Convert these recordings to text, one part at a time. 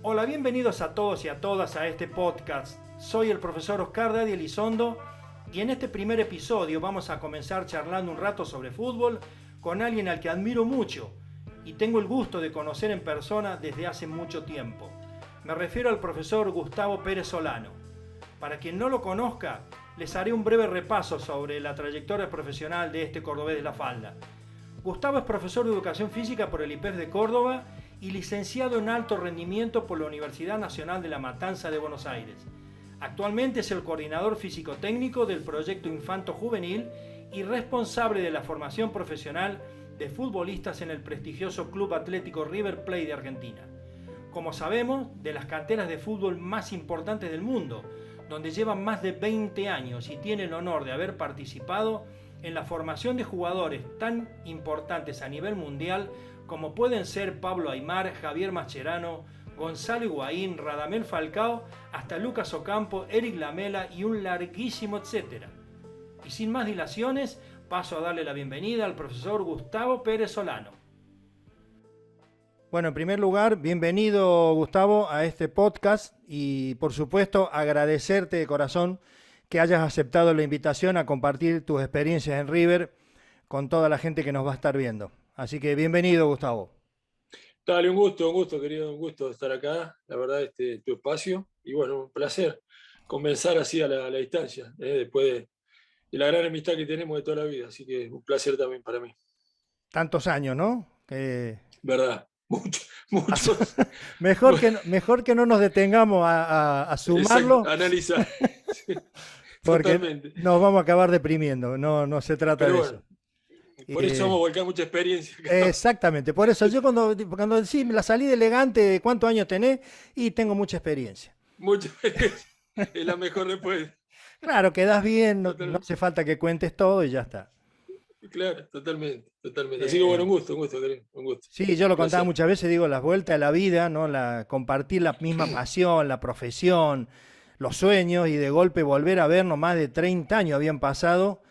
Hola, bienvenidos a todos y a todas a este podcast. Soy el profesor Oscar Daddy Elizondo y en este primer episodio vamos a comenzar charlando un rato sobre fútbol con alguien al que admiro mucho y tengo el gusto de conocer en persona desde hace mucho tiempo. Me refiero al profesor Gustavo Pérez Solano. Para quien no lo conozca, les haré un breve repaso sobre la trayectoria profesional de este cordobés de la falda. Gustavo es profesor de Educación Física por el IPEF de Córdoba y licenciado en Alto Rendimiento por la Universidad Nacional de La Matanza de Buenos Aires. Actualmente es el coordinador físico-técnico del proyecto Infanto Juvenil y responsable de la formación profesional de futbolistas en el prestigioso Club Atlético River Plate de Argentina. Como sabemos, de las canteras de fútbol más importantes del mundo, donde llevan más de 20 años y tiene el honor de haber participado en la formación de jugadores tan importantes a nivel mundial como pueden ser Pablo Aimar, Javier Mascherano, Gonzalo Higuaín, Radamel Falcao, hasta Lucas Ocampo, Eric Lamela y un larguísimo etcétera. Y sin más dilaciones, paso a darle la bienvenida al profesor Gustavo Pérez Solano. Bueno, en primer lugar, bienvenido Gustavo a este podcast y por supuesto agradecerte de corazón que hayas aceptado la invitación a compartir tus experiencias en River con toda la gente que nos va a estar viendo. Así que bienvenido, Gustavo. Dale, un gusto, querido, un gusto estar acá, la verdad, tu espacio, y bueno, un placer comenzar así a la distancia, después de la gran amistad que tenemos de toda la vida, así que un placer también para mí. Tantos años, ¿no? ¿Verdad? Muchos. Mejor que no nos detengamos a Exacto, sumarlo, analizar. Sí, porque totalmente. nos vamos a acabar deprimiendo. No, no se trata Pero de bueno, eso. por eso vamos Eh, a volcar mucha experiencia acá. Exactamente, por eso yo cuando decís la salida elegante, ¿cuántos años tenés? Y tengo mucha experiencia. Mucha experiencia. Es la mejor respuesta. Claro, quedás bien, no, no Totalmente. hace falta que cuentes todo y ya está. Claro, totalmente, totalmente. Así que bueno, Eh, un gusto, querido, un gusto. sí, yo lo contaba Placer. muchas veces, digo, las vueltas de la vida, ¿no? Compartir la misma pasión, la profesión, los sueños y de golpe volver a vernos, más de 30 años habían pasado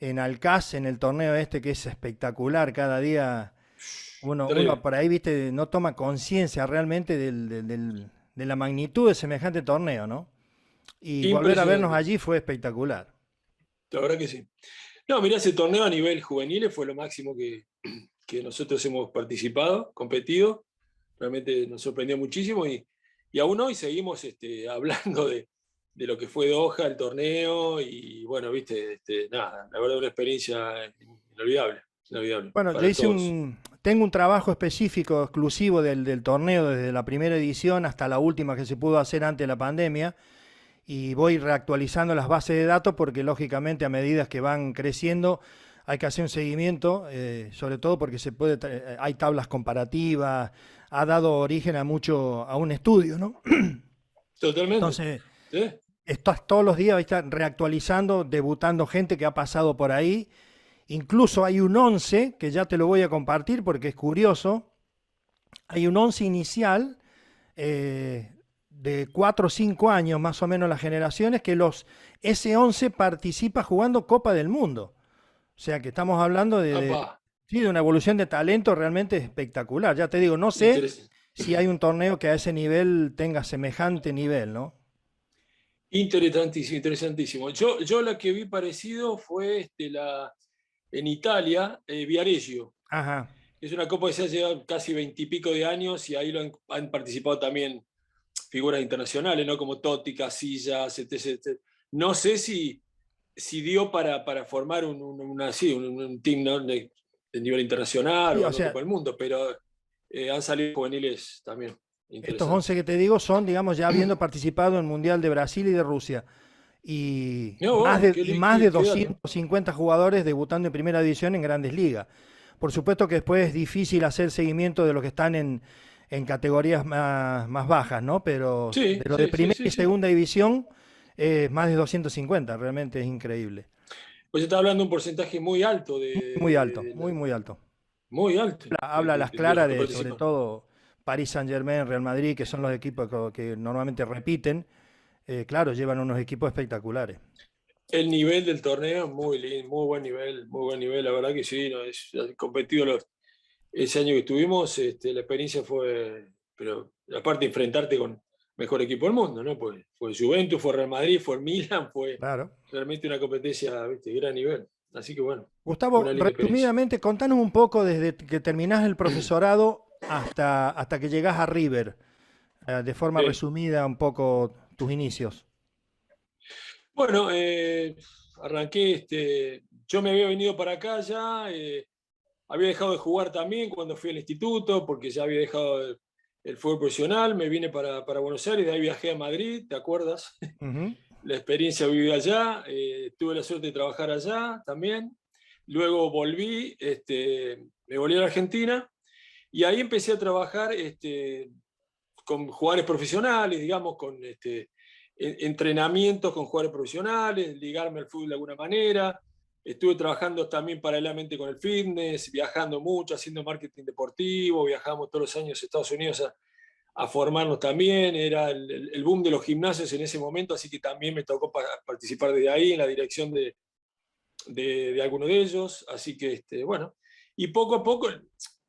en Alcaz, en el torneo este que es espectacular, cada día uno Terrible. por ahí, viste, no toma conciencia realmente de la magnitud de semejante torneo, ¿no? Y volver a vernos Impresionante. allí fue espectacular. La verdad que sí. No, mirá, ese torneo a nivel juvenil fue lo máximo que nosotros hemos participado, competido. Realmente nos sorprendió muchísimo y aún hoy seguimos hablando de lo que fue Doha, el torneo, y bueno, viste, nada, la verdad una experiencia inolvidable, inolvidable Bueno, para todos. tengo un trabajo específico, exclusivo del torneo, desde la primera edición hasta la última que se pudo hacer antes de la pandemia, y voy reactualizando las bases de datos porque lógicamente a medida que van creciendo hay que hacer un seguimiento, sobre todo porque hay tablas comparativas, ha dado origen a un estudio, ¿no? Totalmente. Entonces, ¿Sí? estás todos los días, ¿viste? Reactualizando, debutando gente que ha pasado por ahí. Incluso hay un 11 que ya te lo voy a compartir porque es curioso. Hay un 11 inicial de 4 o 5 años más o menos las generaciones ese 11 participa jugando Copa del Mundo. O sea que estamos hablando Apa, sí, de una evolución de talento realmente espectacular. Ya te digo, no sé interesante. si hay un torneo que a ese nivel tenga semejante nivel, ¿no? Interesantísimo, interesantísimo. Yo la que vi parecido fue en Italia, Viareggio. Ajá. Es una copa que se ha llevado casi 20 y pico de años y ahí han participado también figuras internacionales, ¿no? Como Totti, Casillas, etc, etc. No sé si dio para formar un team, ¿no? de nivel internacional Sí, o o una sea, Copa del Mundo, pero han salido juveniles también estos 11 interesantes. que te digo son, digamos, ya habiendo participado en el Mundial de Brasil y de Rusia. Mirá vos, Y más de qué dato. 250 jugadores debutando en primera división en grandes ligas. Por supuesto que después es difícil hacer seguimiento de los que están en categorías más bajas, ¿no? Pero Sí, de lo de sí, sí, primera sí, y sí. segunda división, más de 250, realmente es increíble. Pues está hablando de un porcentaje muy alto Muy alto, muy alto. muy alto Habla a las de los claras que de, sobre participan. todo, Paris Saint-Germain, Real Madrid, que son los equipos que normalmente repiten. Claro, llevan unos equipos espectaculares. El nivel del torneo es muy lindo, muy buen nivel, la verdad que sí, no, ese año que estuvimos, la experiencia fue, pero aparte enfrentarte con mejor equipo del mundo, ¿no? Pues fue Juventus, fue Real Madrid, fue el Milan, fue Claro. realmente una competencia, ¿viste?, de gran nivel. Así que bueno, Gustavo, una linda experiencia. resumidamente, contanos un poco desde que terminás el profesorado hasta que llegás a River, de forma Sí. resumida un poco tus inicios. Bueno, arranqué, yo me había venido para acá ya, había dejado de jugar también cuando fui al instituto, porque ya había dejado el fútbol profesional, me vine para Buenos Aires, de ahí viajé a Madrid, ¿te acuerdas? Ujú. La experiencia viví allá, tuve la suerte de trabajar allá también. Luego volví, me volví a la Argentina y ahí empecé a trabajar con jugadores profesionales, digamos, con entrenamientos con jugadores profesionales, ligarme al fútbol de alguna manera. Estuve trabajando también paralelamente con el fitness, viajando mucho, haciendo marketing deportivo, viajamos todos los años a Estados Unidos a formarnos también, era el boom de los gimnasios en ese momento, así que también me tocó participar desde ahí en la dirección de alguno de ellos, así que bueno, y poco a poco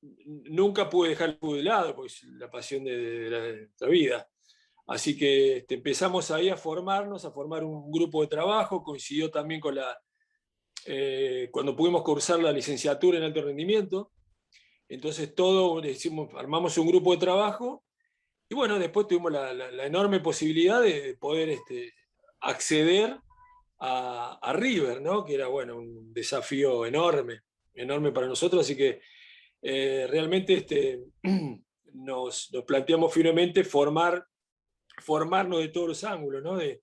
nunca pude dejar el fútbol de lado, porque es la pasión de nuestra vida. Así que empezamos ahí a formarnos, a formar un grupo de trabajo, coincidió también con cuando pudimos cursar la licenciatura en alto rendimiento, entonces todo, armamos un grupo de trabajo y bueno, después tuvimos la enorme posibilidad de poder acceder a River, ¿no? Que era bueno, un desafío enorme, enorme para nosotros, así que realmente nos planteamos firmemente formarnos de todos los ángulos, ¿no? De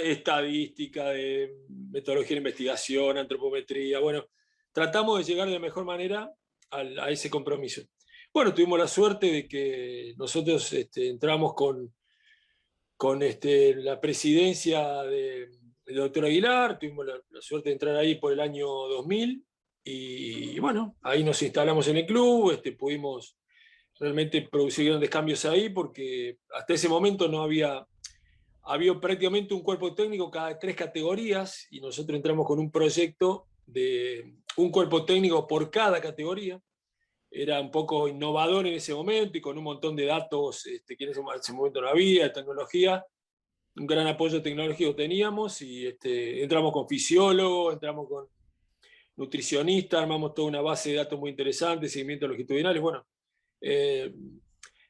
estadística, de metodología de investigación, antropometría, bueno, tratamos de llegar de la mejor manera a ese compromiso. Bueno, tuvimos la suerte de que nosotros entramos con la presidencia del doctor Aguilar, tuvimos la suerte de entrar ahí por el año 2000 y bueno, ahí nos instalamos en el club, pudimos realmente producir grandes cambios ahí porque hasta ese momento no había prácticamente un cuerpo técnico cada 3 categorías y nosotros entramos con un proyecto de un cuerpo técnico por cada categoría. Era un poco innovador en ese momento y con un montón de datos que en ese momento no había, tecnología, un gran apoyo tecnológico teníamos y entramos con fisiólogos, entramos con nutricionistas, armamos toda una base de datos muy interesante, seguimientos longitudinales. Bueno, eh,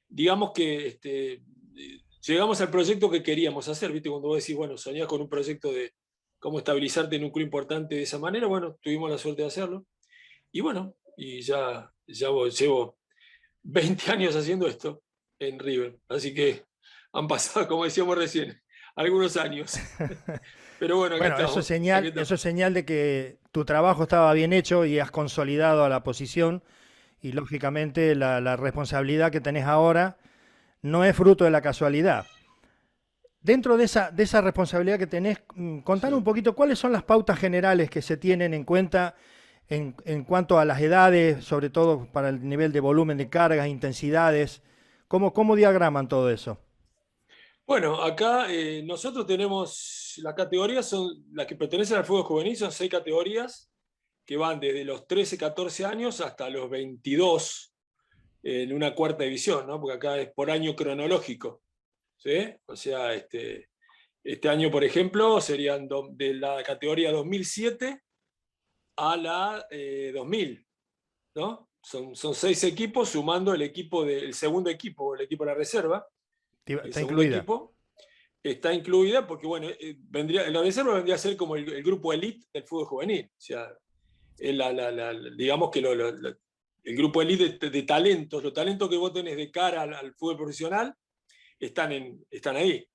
digamos que llegamos al proyecto que queríamos hacer, ¿viste? Cuando vos decís, bueno, soñás con un proyecto de cómo estabilizarte en un club importante de esa manera, bueno, tuvimos la suerte de hacerlo. Y bueno, y ya llevo 20 años haciendo esto en River. Así que han pasado, como decíamos recién, algunos años. Pero bueno, acá Bueno, estamos. Acá eso estamos. es señal de que tu trabajo estaba bien hecho y has consolidado a la posición y lógicamente la responsabilidad que tenés ahora no es fruto de la casualidad. Dentro de esa responsabilidad que tenés, contanos un Sí. poquito cuáles son las pautas generales que se tienen en cuenta en cuanto a las edades, sobre todo para el nivel de volumen de cargas, intensidades. ¿Cómo diagraman todo eso? Bueno, acá nosotros tenemos, las categorías son las que pertenecen al fútbol juvenil, son 6 categorías que van desde los 13, 14 años hasta los 22 en una cuarta división, ¿no? Porque acá es por año cronológico, ¿sí? O sea, este año, por ejemplo, serían de la categoría 2007 a la 2000, ¿no? Son 6 equipos sumando el segundo equipo, el equipo de la reserva. El Está segundo incluida. equipo está incluida porque, bueno, la reserva vendría a ser como el grupo elite del fútbol juvenil. O sea, digamos que el grupo elite de talentos, los talentos que vos tenés de cara al fútbol profesional, están ahí.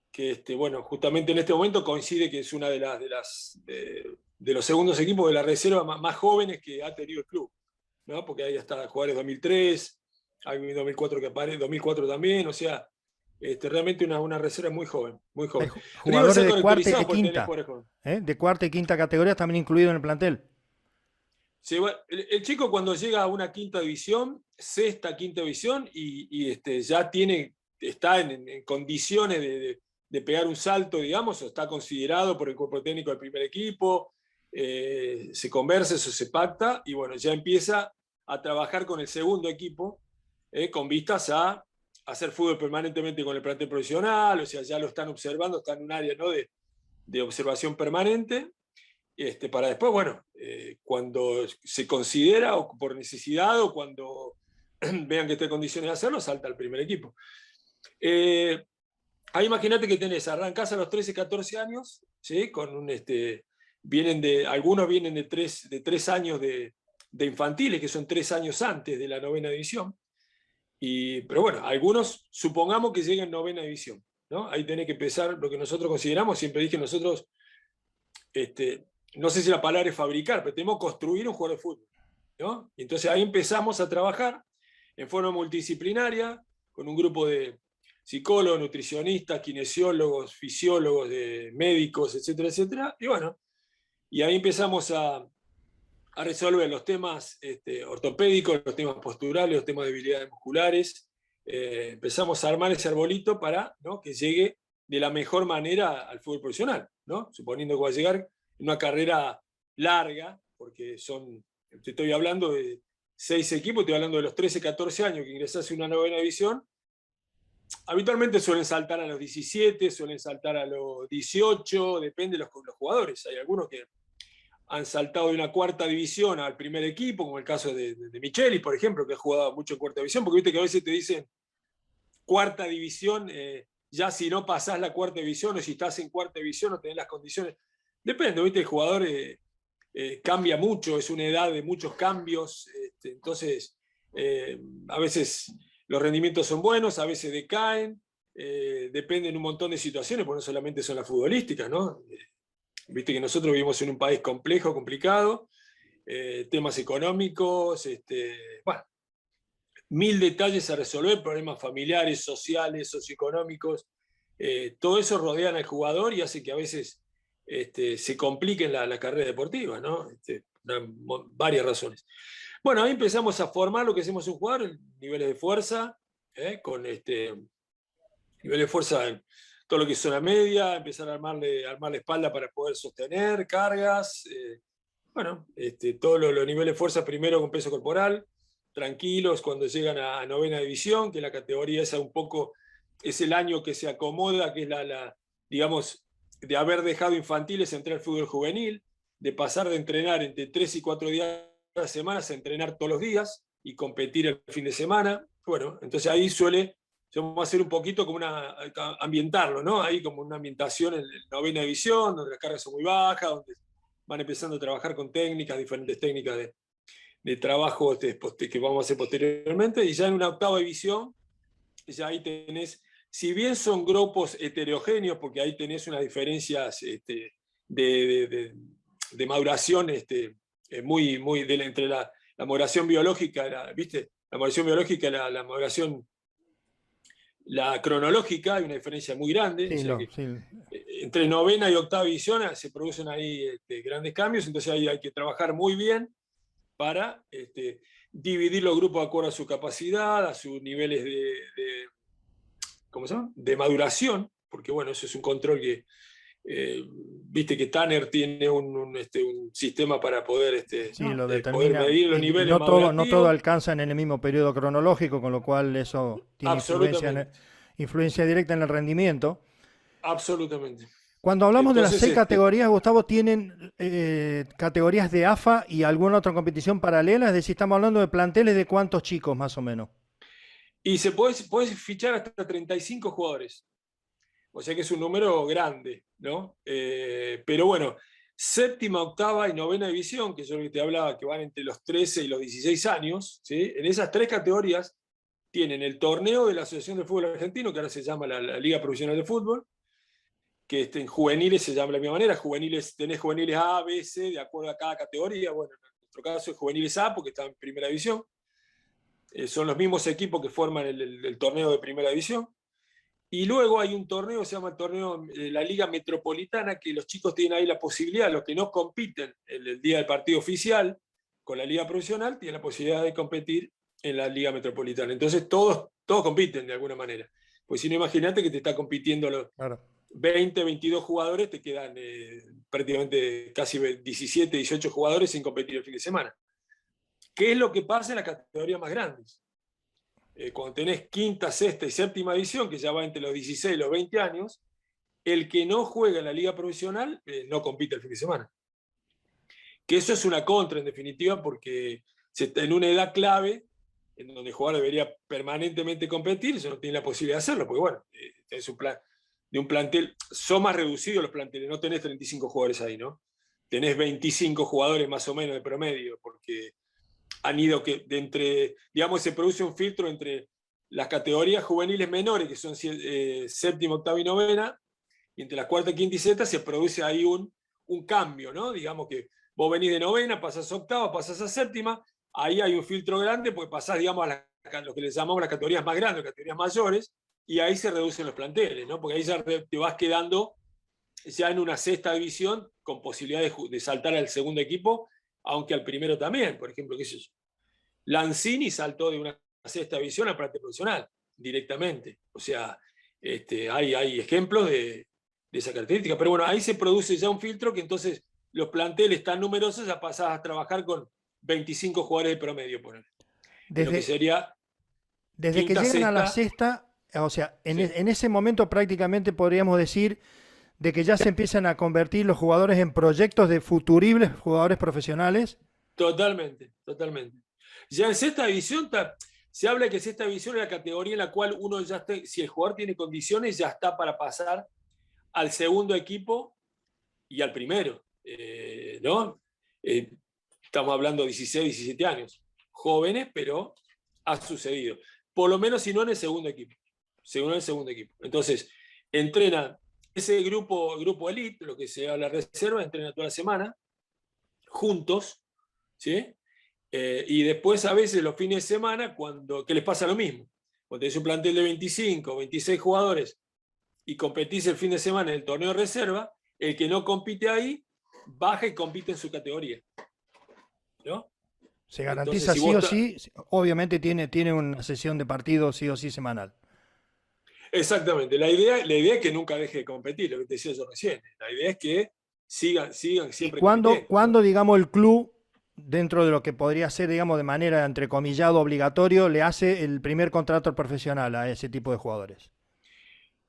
Que bueno, justamente en este momento coincide que es una de los segundos equipos de la reserva más jóvenes que ha tenido el club, ¿no? Porque ahí está jugadores 2003, hay 2004 que aparece, 2004 también, o sea, realmente una reserva muy joven, muy Hay joven. River se jugadores ha de cuarta y caracterizado de por tener quinta, jugadores jóvenes. ¿eh? De cuarta y quinta categoría también incluido en el plantel. El chico cuando llega a una quinta división, sexta, quinta división, y ya está en condiciones de pegar un salto, digamos, o está considerado por el cuerpo técnico del primer equipo, se conversa, eso se pacta, y bueno, ya empieza a trabajar con el segundo equipo, con vistas a hacer fútbol permanentemente con el plantel profesional, o sea, ya lo están observando, está en un área, ¿no?, de observación permanente, para después, bueno, cuando se considera o por necesidad o cuando vean que está en condiciones de hacerlo, salta al primer equipo. Ahí imagínate que arrancás a los 13, 14 años, ¿sí? Con algunos vienen de 3 años de infantiles, que son 3 años antes de la 9ª división. Pero bueno, algunos supongamos que lleguen en 9ª división, ¿no? Ahí tenés que empezar lo que nosotros consideramos, siempre dije nosotros, no sé si la palabra es fabricar, pero tenemos que construir un jugador de fútbol, ¿no? Y entonces ahí empezamos a trabajar en forma multidisciplinaria, con un grupo de psicólogos, nutricionistas, kinesiólogos, fisiólogos, médicos, etcétera, etcétera. Y bueno, y ahí empezamos a resolver los temas ortopédicos, los temas posturales, los temas de habilidades musculares. Empezamos a armar ese arbolito para, ¿no?, que llegue de la mejor manera al fútbol profesional, ¿no? Suponiendo que va a llegar en una carrera larga, porque te estoy hablando de 6 equipos, estoy hablando de los 13, 14 años que ingresás en una 9ª división. Habitualmente suelen saltar a los 17, suelen saltar a los 18, depende de los jugadores. Hay algunos que han saltado de una 4ª división al primer equipo, como el caso de Micheli, por ejemplo, que ha jugado mucho en 4ª división, porque viste que a veces te dicen 4ª división, ya si no pasás la 4ª división o si estás en 4ª división no tenés las condiciones. Depende, viste, el jugador cambia mucho, es una edad de muchos cambios, entonces a veces los rendimientos son buenos, a veces decaen, dependen de un montón de situaciones, porque no solamente son las futbolísticas, ¿no? Viste que nosotros vivimos en un país complejo, complicado, temas económicos, bueno, 1000 detalles a resolver, problemas familiares, sociales, socioeconómicos, todo eso rodean al jugador y hace que a veces se complique la carrera deportiva, ¿no? Varias razones. Bueno, ahí empezamos a formar lo que hacemos un jugador, niveles de fuerza, con niveles de fuerza, todo lo que es zona media, empezar a armar la espalda para poder sostener cargas, bueno, todos los niveles de fuerza primero con peso corporal, tranquilos cuando llegan a 9ª división, que la categoría esa un poco es el año que se acomoda, que es digamos, de haber dejado infantiles, entrar al fútbol juvenil, de pasar de entrenar entre 3 y 4 días a la semana a entrenar todos los días y competir el fin de semana. Bueno, entonces ahí vamos a hacer un poquito como ambientarlo, ¿no? Ahí como una ambientación en 9ª división, donde las cargas son muy bajas, donde van empezando a trabajar con diferentes técnicas de trabajo que vamos a hacer posteriormente, y ya en una 8ª división, ya ahí tenés, si bien son grupos heterogéneos, porque ahí tenés unas diferencias de maduración muy entre la maduración biológica, ¿viste? La maduración biológica, la maduración, la cronológica, hay una diferencia muy grande. Sí, o sea entre 9ª y 8ª división se producen ahí grandes cambios, entonces ahí hay que trabajar muy bien para dividir los grupos de acuerdo a su capacidad, a sus niveles ¿cómo se llama?, de maduración, porque bueno, eso es un control que viste que Tanner tiene un sistema para poder, sí, lo poder determina. medir los niveles No madurativos. todo alcanzan en el mismo periodo cronológico, con lo cual eso tiene influencia directa en el rendimiento. Absolutamente. Cuando hablamos de las 6 categorías, Gustavo, ¿tienen categorías de AFA y alguna otra competición paralela? Es decir, estamos hablando de planteles de cuántos chicos más o menos. Y podés fichar hasta 35 jugadores. O sea que es un número grande, ¿no? Pero bueno, 7ª, 8ª y 9ª división, que yo lo que te hablaba, que van entre los 13 y los 16 años, ¿sí? En esas 3 categorías tienen el torneo de la Asociación de Fútbol Argentino, que ahora se llama la Liga Profesional de Fútbol, que en juveniles se llama de la misma manera. Tenés juveniles A, B, C, de acuerdo a cada categoría. Bueno, en nuestro caso es juveniles A, porque está en primera división. Son los mismos equipos que forman el torneo de primera división. Y luego hay un torneo, se llama el torneo la Liga Metropolitana, que los chicos tienen ahí la posibilidad, los que no compiten el día del partido oficial con la Liga Profesional, tienen la posibilidad de competir en la Liga Metropolitana. Entonces todos compiten de alguna manera. Pues si no, imagínate que te está compitiendo los 20, 22 jugadores, te quedan prácticamente casi 17, 18 jugadores sin competir el fin de semana. ¿Qué es lo que pasa en las categorías más grandes? cuando tenés quinta, sexta y séptima división, que ya va entre los 16 y los 20 años, el que no juega en la liga profesional no compite el fin de semana. Que eso es una contra, en definitiva, porque en una edad clave, en donde el jugador debería permanentemente competir, eso no tiene la posibilidad de hacerlo, porque bueno, tenés un plan, de un plantel, son más reducidos los planteles, no tenés 35 jugadores ahí, ¿no? Tenés 25 jugadores más o menos de promedio, porque han ido digamos, se produce un filtro entre las categorías juveniles menores, que son séptima, octava y novena, y entre la cuarta, quinta y sexta se produce ahí un cambio, ¿no? Digamos que vos venís de novena, pasás a octava, pasás a séptima, ahí hay un filtro grande porque pasás, digamos, a lo que les llamamos las categorías más grandes, las categorías mayores, y ahí se reducen los planteles, ¿no? Porque ahí ya te vas quedando ya en una sexta división con posibilidad de saltar al segundo equipo, aunque al primero también, por ejemplo, qué sé yo. Lanzini saltó de una sexta división a plantel profesional, directamente. O sea, hay ejemplos de esa característica. Pero bueno, ahí se produce ya un filtro que entonces los planteles tan numerosos ya pasás a trabajar con 25 jugadores de promedio, por ejemplo. Lo que sería desde que llegan a la sexta, o sea, en ese momento prácticamente podríamos decir de que ya se empiezan a convertir los jugadores en proyectos de futuribles jugadores profesionales. Totalmente, totalmente. Ya en sexta división se habla de que sexta división es la categoría en la cual uno ya está, si el jugador tiene condiciones, ya está para pasar al segundo equipo y al primero, ¿no? Estamos hablando de 16, 17 años. Jóvenes, pero ha sucedido. Por lo menos si no en el segundo equipo. Según el segundo equipo. Entonces, entrena ese grupo elite, lo que se llama la reserva, entrena toda la semana, juntos, ¿sí? Y después a veces los fines de semana, que les pasa lo mismo. Cuando tenés un plantel de 25, 26 jugadores y competís el fin de semana en el torneo de reserva, el que no compite ahí, baja y compite en su categoría, ¿no? Se garantiza. Entonces, sí o sí, obviamente tiene una sesión de partido sí o sí semanal. Exactamente, la idea es que nunca deje de competir, lo que te decía yo recién. La idea es que sigan siempre compitiendo. ¿Cuándo, digamos, el club, dentro de lo que podría ser, digamos, de manera entrecomillado obligatorio, le hace el primer contrato profesional a ese tipo de jugadores?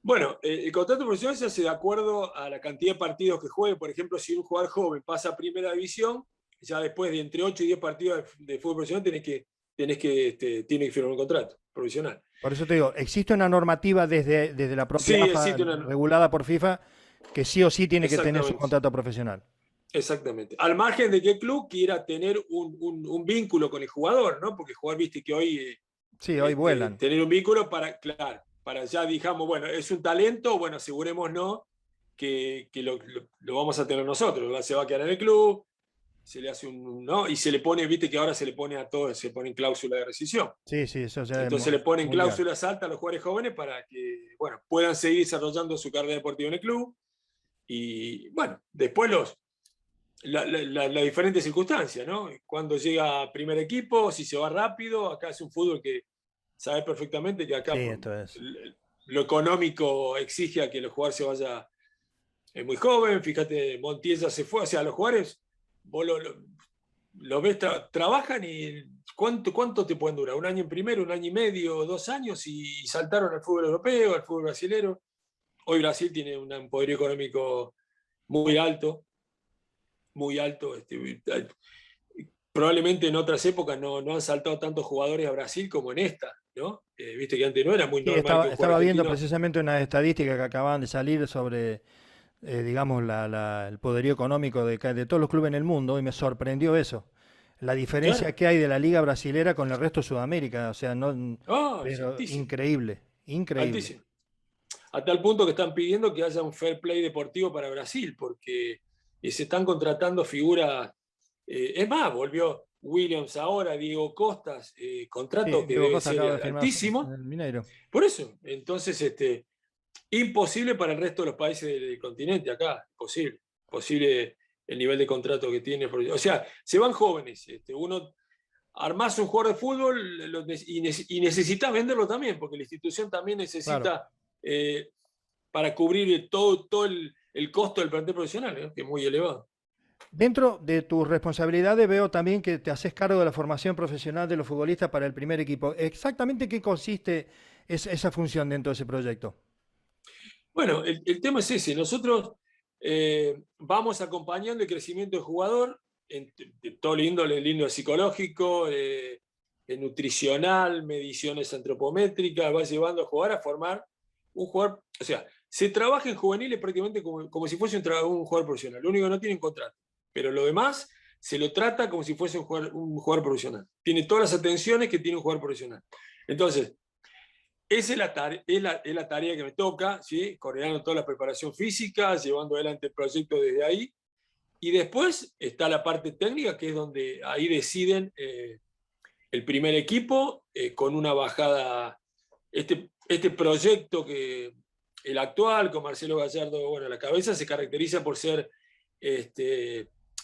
Bueno, el contrato profesional se hace de acuerdo a la cantidad de partidos que juegue. Por ejemplo, si un jugador joven pasa a primera división, ya después de entre 8 y 10 partidos de fútbol profesional tiene que firmar un contrato profesional. Por eso te digo, existe una normativa desde la propia AFA, regulada por FIFA, que sí o sí tiene que tener su contrato profesional. Exactamente. Al margen de que el club quiera tener un vínculo con el jugador, ¿no? Porque el jugador, viste que hoy... Sí, hoy vuelan. Tener un vínculo para ya, digamos, bueno, es un talento, bueno, asegurémonos que lo vamos a tener nosotros. Se va a quedar en el club, se le hace ¿no? Y se le pone, viste que ahora se le pone a todos, se ponen cláusula de rescisión. Sí, eso ya. Entonces le ponen cláusulas altas a los jugadores jóvenes para que, bueno, puedan seguir desarrollando su carrera deportiva en el club. Y, bueno, después las diferentes circunstancias, ¿no? Cuando llega a primer equipo, si se va rápido, acá es un fútbol que sabes perfectamente que acá lo económico exige a que el jugador se vaya muy joven. Fíjate, Montiel ya se fue, o sea, los jugadores, vos lo ves, trabajan y ¿cuánto te pueden durar? ¿Un año en primero, un año y medio, 2 años y saltaron al fútbol europeo, al fútbol brasilero? Hoy Brasil tiene un poderío económico muy alto, muy alto. Probablemente en otras épocas no han saltado tantos jugadores a Brasil como en esta, ¿no? Viste que antes no era muy normal. Estaba viendo precisamente unas estadísticas que acababan de salir sobre, digamos, el poderío económico de todos los clubes en el mundo, y me sorprendió eso. La diferencia que hay de la liga brasilera con el resto de Sudamérica, o sea, pero increíble. Altísimo. A tal punto que están pidiendo que haya un fair play deportivo para Brasil, porque se están contratando figuras. Es más, volvió Williams ahora, Diego Costas, contrato que debe ser altísimo. Por eso, entonces, imposible para el resto de los países del continente acá, posible el nivel de contrato que tiene. O sea, se van jóvenes. Uno armás un jugador de fútbol y necesitas venderlo también, porque la institución también necesita, para cubrir todo el costo del plantel profesional, ¿no? Que es muy elevado. Dentro de tus responsabilidades veo también que te haces cargo de la formación profesional de los futbolistas para el primer equipo. ¿Exactamente qué consiste esa función dentro de ese proyecto? Bueno, el tema es ese. Nosotros vamos acompañando el crecimiento del jugador de todo el índole psicológico, nutricional, mediciones antropométricas, va llevando a jugar a formar un jugador. O sea, se trabaja en juveniles prácticamente como si fuese un jugador profesional. Lo único que no tienen contrato. Pero lo demás se lo trata como si fuese un jugador profesional. Tiene todas las atenciones que tiene un jugador profesional. Entonces, esa es la tarea que me toca, ¿sí? Coordinando toda la preparación física, llevando adelante el proyecto desde ahí. Y después está la parte técnica, que es donde ahí deciden el primer equipo con una bajada. Este proyecto, el actual, con Marcelo Gallardo bueno, a la cabeza, se caracteriza por ser,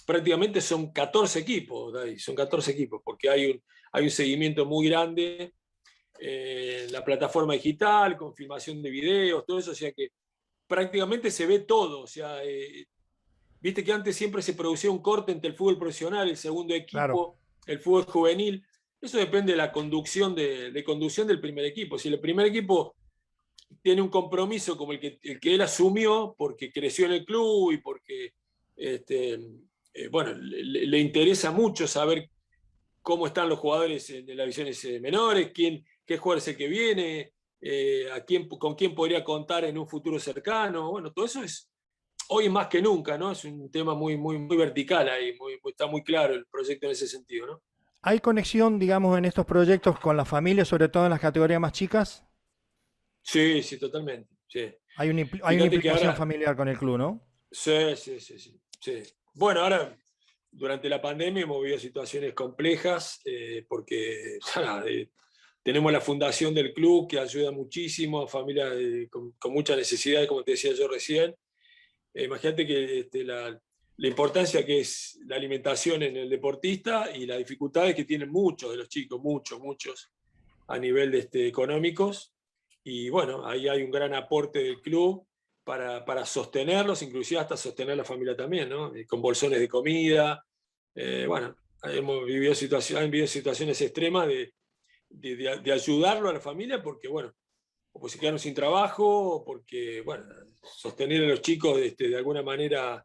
prácticamente son 14 equipos, David, son 14 equipos, porque hay un seguimiento muy grande la plataforma digital, con filmación de videos, todo eso, o sea que prácticamente se ve todo, o sea, viste que antes siempre se producía un corte entre el fútbol profesional, el segundo Claro. equipo, el fútbol juvenil, eso depende de la conducción, de conducción del primer equipo. Si el primer equipo tiene un compromiso como el que él asumió, porque creció en el club y porque bueno, le interesa mucho saber cómo están los jugadores en las divisiones menores, qué jugador es el que viene, con quién podría contar en un futuro cercano. Bueno, todo eso es hoy más que nunca, ¿no? Es un tema muy vertical ahí, está muy claro el proyecto en ese sentido, ¿no? ¿Hay conexión, digamos, en estos proyectos con la familia, sobre todo en las categorías más chicas? Sí, sí, totalmente. Sí. Hay una Fíjate que implicación ahora, familiar con el club, ¿no? sí. Bueno, ahora durante la pandemia hemos vivido situaciones complejas porque tenemos la fundación del club que ayuda muchísimo a familias con muchas necesidades, como te decía yo recién. Imagínate que la importancia que es la alimentación en el deportista y las dificultades que tienen muchos de los chicos, muchos, a nivel económicos. Y bueno, ahí hay un gran aporte del club para sostenerlos, inclusive hasta sostener la familia también, ¿no? Con bolsones de comida. Bueno, han vivido situaciones extremas de ayudarlo a la familia porque, bueno, o pues se quedaron sin trabajo, o porque, bueno, sostener a los chicos de alguna manera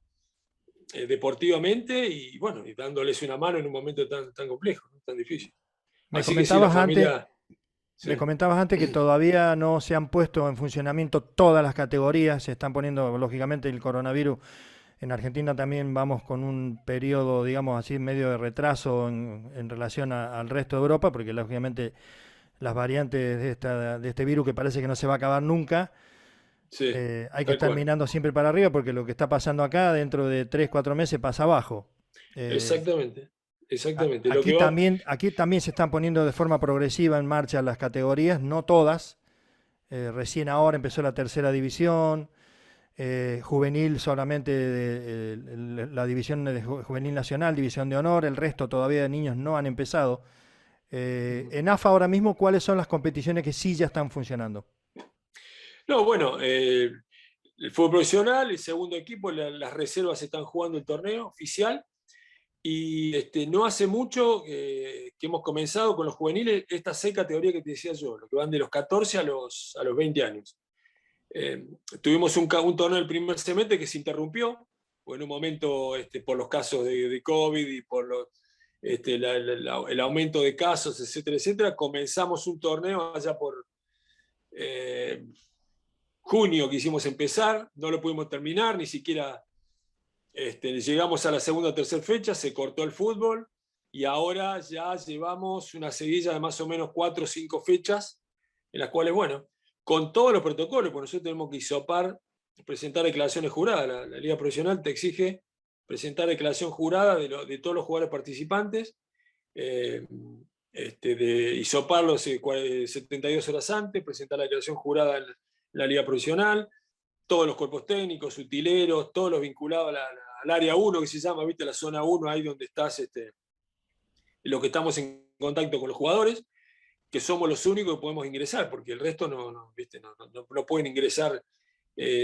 deportivamente y, bueno, y dándoles una mano en un momento tan complejo, ¿no? Tan difícil. Me Así que sí, la comentabas antes, familia. Sí. me comentabas antes que todavía no se han puesto en funcionamiento todas las categorías, se están poniendo, lógicamente, el coronavirus. En Argentina también vamos con un periodo, digamos así, medio de retraso en relación al resto de Europa, porque lógicamente las variantes de este virus que parece que no se va a acabar nunca, Sí, hay que tal estar cual. mirando siempre para arriba porque lo que está pasando acá dentro de 3 4 meses pasa abajo. Eh, Exactamente, exactamente. Lo Aquí que va. también, aquí también se están poniendo de forma progresiva en marcha las categorías, no todas. Recién ahora empezó la tercera división, juvenil solamente la división de juvenil nacional, división de honor, el resto todavía de niños no han empezado. En AFA ahora mismo, ¿cuáles son las competiciones que sí ya están funcionando? No, bueno, el fútbol profesional, el segundo equipo, las reservas están jugando el torneo oficial. Y no hace mucho que hemos comenzado con los juveniles estas 6 categorías que te decía yo, lo que van de los 14 a los 20 años. Tuvimos un torneo el primer semestre que se interrumpió, o en un momento por los casos de COVID y por el aumento de casos, etcétera, etcétera. Comenzamos un torneo allá por junio, quisimos empezar, no lo pudimos terminar, ni siquiera llegamos a la segunda o tercera fecha, se cortó el fútbol y ahora ya llevamos una seguilla de más o menos 4 o 5 fechas en las cuales, bueno, con todos los protocolos, porque nosotros tenemos que hisopar, presentar declaraciones juradas. La Liga Profesional te exige presentar declaración jurada de todos los jugadores participantes, eh, de hisoparlos 72 horas antes, presentar la declaración jurada en la Liga Profesional, todos los cuerpos técnicos, utileros, todos los vinculados al área 1 que se llama, ¿viste? La zona 1, ahí donde estás, los que estamos en contacto con los jugadores, que somos los únicos que podemos ingresar, porque el resto no, ¿viste? No pueden ingresar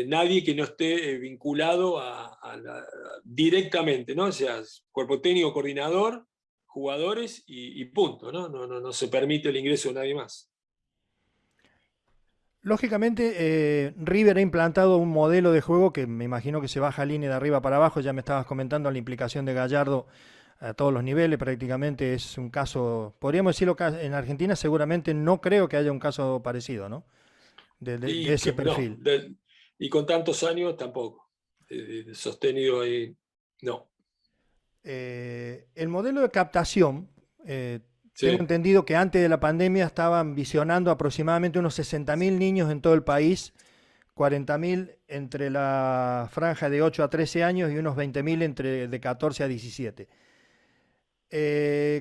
nadie que no esté vinculado directamente, ¿no? O sea, cuerpo técnico, coordinador, jugadores y punto, ¿no? No se permite el ingreso de nadie más. Lógicamente, River ha implantado un modelo de juego que me imagino que se baja línea de arriba para abajo. Ya me estabas comentando la implicación de Gallardo a todos los niveles. Prácticamente es un caso, podríamos decirlo, en Argentina seguramente no creo que haya un caso parecido, ¿no? De ese No, perfil. y con tantos años tampoco. Sostenido ahí, no. El modelo de captación, tengo Sí. entendido que antes de la pandemia estaban visionando aproximadamente unos 60.000 niños en todo el país, 40.000 entre la franja de 8 a 13 años y unos 20.000 entre de 14 a 17.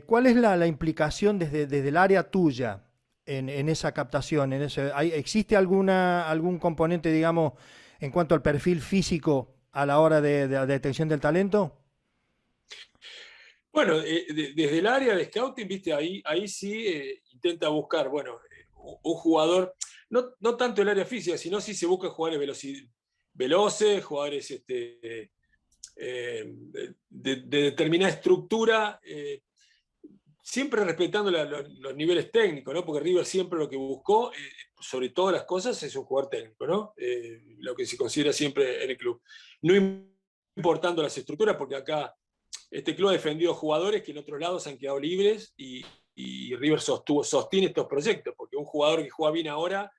¿Cuál es la implicación desde el área tuya en esa captación? ¿Existe algún componente, digamos, en cuanto al perfil físico a la hora de la detección del talento? Bueno, desde el área de scouting, viste, ahí sí intenta buscar, bueno, un jugador, no tanto el área física, sino si se busca jugadores veloces, jugadores de determinada estructura, siempre respetando los niveles técnicos, ¿no? Porque River siempre lo que buscó, sobre todas las cosas, es un jugador técnico, ¿no? Lo que se considera siempre en el club. No importando las estructuras, porque acá este club ha defendido jugadores que en otros lados han quedado libres y River sostiene estos proyectos, porque un jugador que juega bien ahora,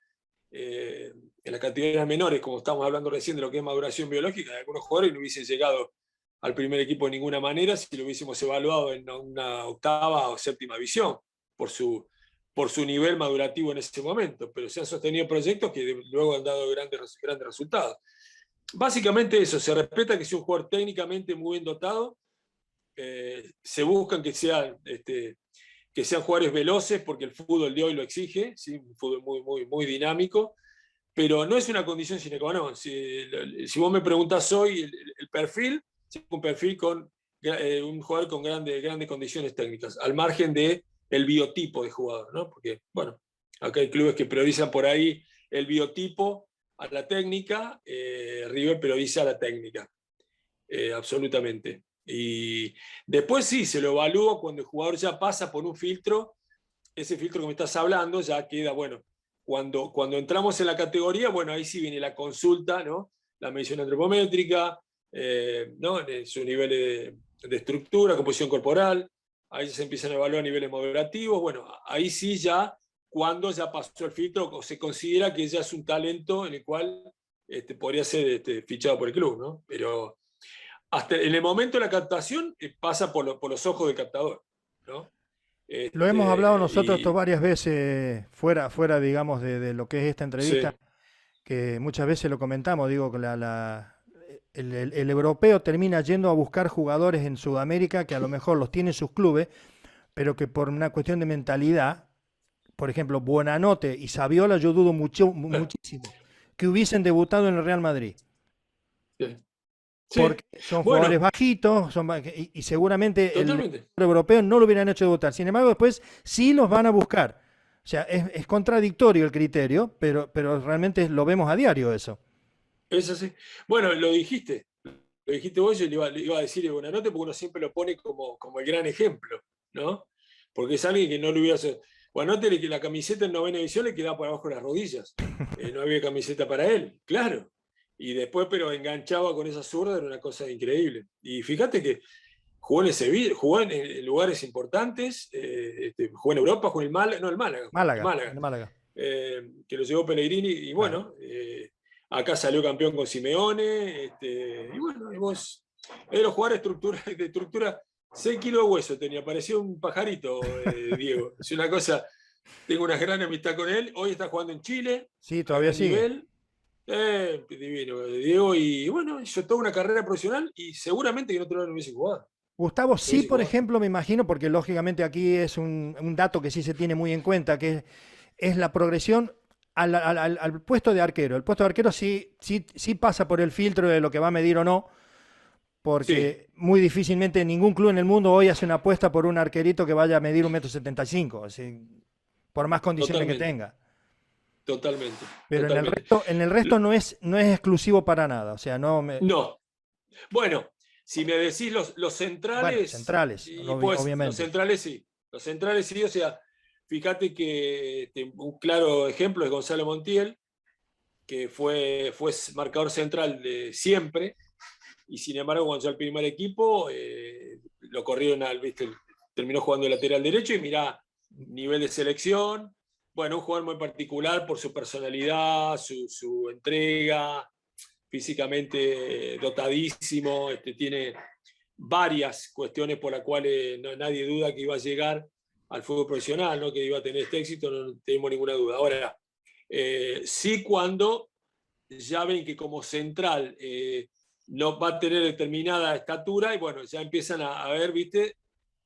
en las categorías menores, como estamos hablando recién de lo que es maduración biológica, algunos jugadores no hubiesen llegado al primer equipo de ninguna manera si lo hubiésemos evaluado en una octava o séptima división, por su, por su nivel madurativo en ese momento, pero se han sostenido proyectos que luego han dado grandes resultados. Básicamente eso, se respeta que sea un jugador técnicamente muy bien dotado, se buscan que sean jugadores veloces porque el fútbol de hoy lo exige, ¿sí? Un fútbol muy dinámico, pero no es una condición sine qua non. Si vos me preguntás hoy el perfil, es un perfil con un jugador con grandes condiciones técnicas, al margen del biotipo de jugador, ¿no? Porque, bueno, acá hay clubes que priorizan por ahí el biotipo a la técnica, River prioriza la técnica, absolutamente. Y después sí, se lo evalúa cuando el jugador ya pasa por un filtro, ese filtro que me estás hablando ya queda, bueno, cuando entramos en la categoría, bueno, ahí sí viene la consulta, ¿no? La medición antropométrica, ¿no? Sus niveles de estructura, composición corporal, ahí se empiezan a evaluar niveles moderativos, bueno, ahí sí ya, cuando ya pasó el filtro, o se considera que ya es un talento en el cual podría ser fichado por el club, ¿no? Pero hasta en el momento de la captación pasa por los ojos del captador, ¿no? Lo hemos hablado nosotros esto Y varias veces, fuera digamos, de lo que es esta entrevista, sí, que muchas veces lo comentamos, digo, que el europeo termina yendo a buscar jugadores en Sudamérica que a lo mejor los tiene en sus clubes, pero que por una cuestión de mentalidad, por ejemplo, Buonanotte y Saviola, yo dudo muchísimo que hubiesen debutado en el Real Madrid. sí, Porque sí. son jugadores Bueno, bajitos y seguramente el totalmente. europeo no lo hubieran hecho debutar. Sin embargo, después sí los van a buscar. O sea, es contradictorio el criterio, pero realmente lo vemos a diario eso. Es así. Bueno, lo dijiste vos, yo le iba a decir Buonanotte porque uno siempre lo pone como el gran ejemplo, ¿no? Porque es alguien que no lo hubiera... Buonanotte, la camiseta en novena edición le quedaba por abajo de las rodillas. No había camiseta para él, claro. Y después, pero enganchaba con esa zurda, era una cosa increíble. Y fíjate que jugó en Sevilla, jugó en lugares importantes, jugó en Europa, jugó en el Málaga, no el Málaga, Málaga, en Málaga. que lo llevó Pellegrini, y Claro. bueno, acá salió campeón con Simeone, y bueno, es de los jugadores de estructura, 6 kilos de hueso tenía, parecía un pajarito, Diego. Es una cosa, tengo una gran amistad con él, hoy está jugando en Chile, Sí, a todavía gran sigue. nivel, divino, Diego, y bueno, hizo toda una carrera profesional y seguramente que en otro lado no hubiese jugado. Gustavo, No sí, hubiese por jugado. ejemplo, me imagino, porque lógicamente aquí es un dato que sí se tiene muy en cuenta, que es la progresión al puesto de arquero. El puesto de arquero sí pasa por el filtro de lo que va a medir o no, Sí, porque muy difícilmente ningún club en el mundo hoy hace una apuesta por un arquerito que vaya a medir 1,75 m, así, por más condiciones que totalmente. tenga. totalmente, Pero totalmente. en el resto no es exclusivo para nada. O sea, no me. No, bueno, si me decís los Bueno, centrales, centrales, y pues obviamente. los centrales sí, o sea, fíjate que un claro ejemplo es Gonzalo Montiel, que fue marcador central de siempre, y sin embargo cuando llegó al primer equipo, lo corrieron ¿viste? Terminó jugando de lateral derecho y mirá, nivel de selección, bueno, un jugador muy particular por su personalidad, su entrega, físicamente dotadísimo, tiene varias cuestiones por las cuales nadie duda que iba a llegar al fútbol profesional, ¿no? Que iba a tener este éxito, no tenemos ninguna duda. Ahora, sí cuando ya ven que como central no va a tener determinada estatura y bueno, ya empiezan a ver, ¿viste?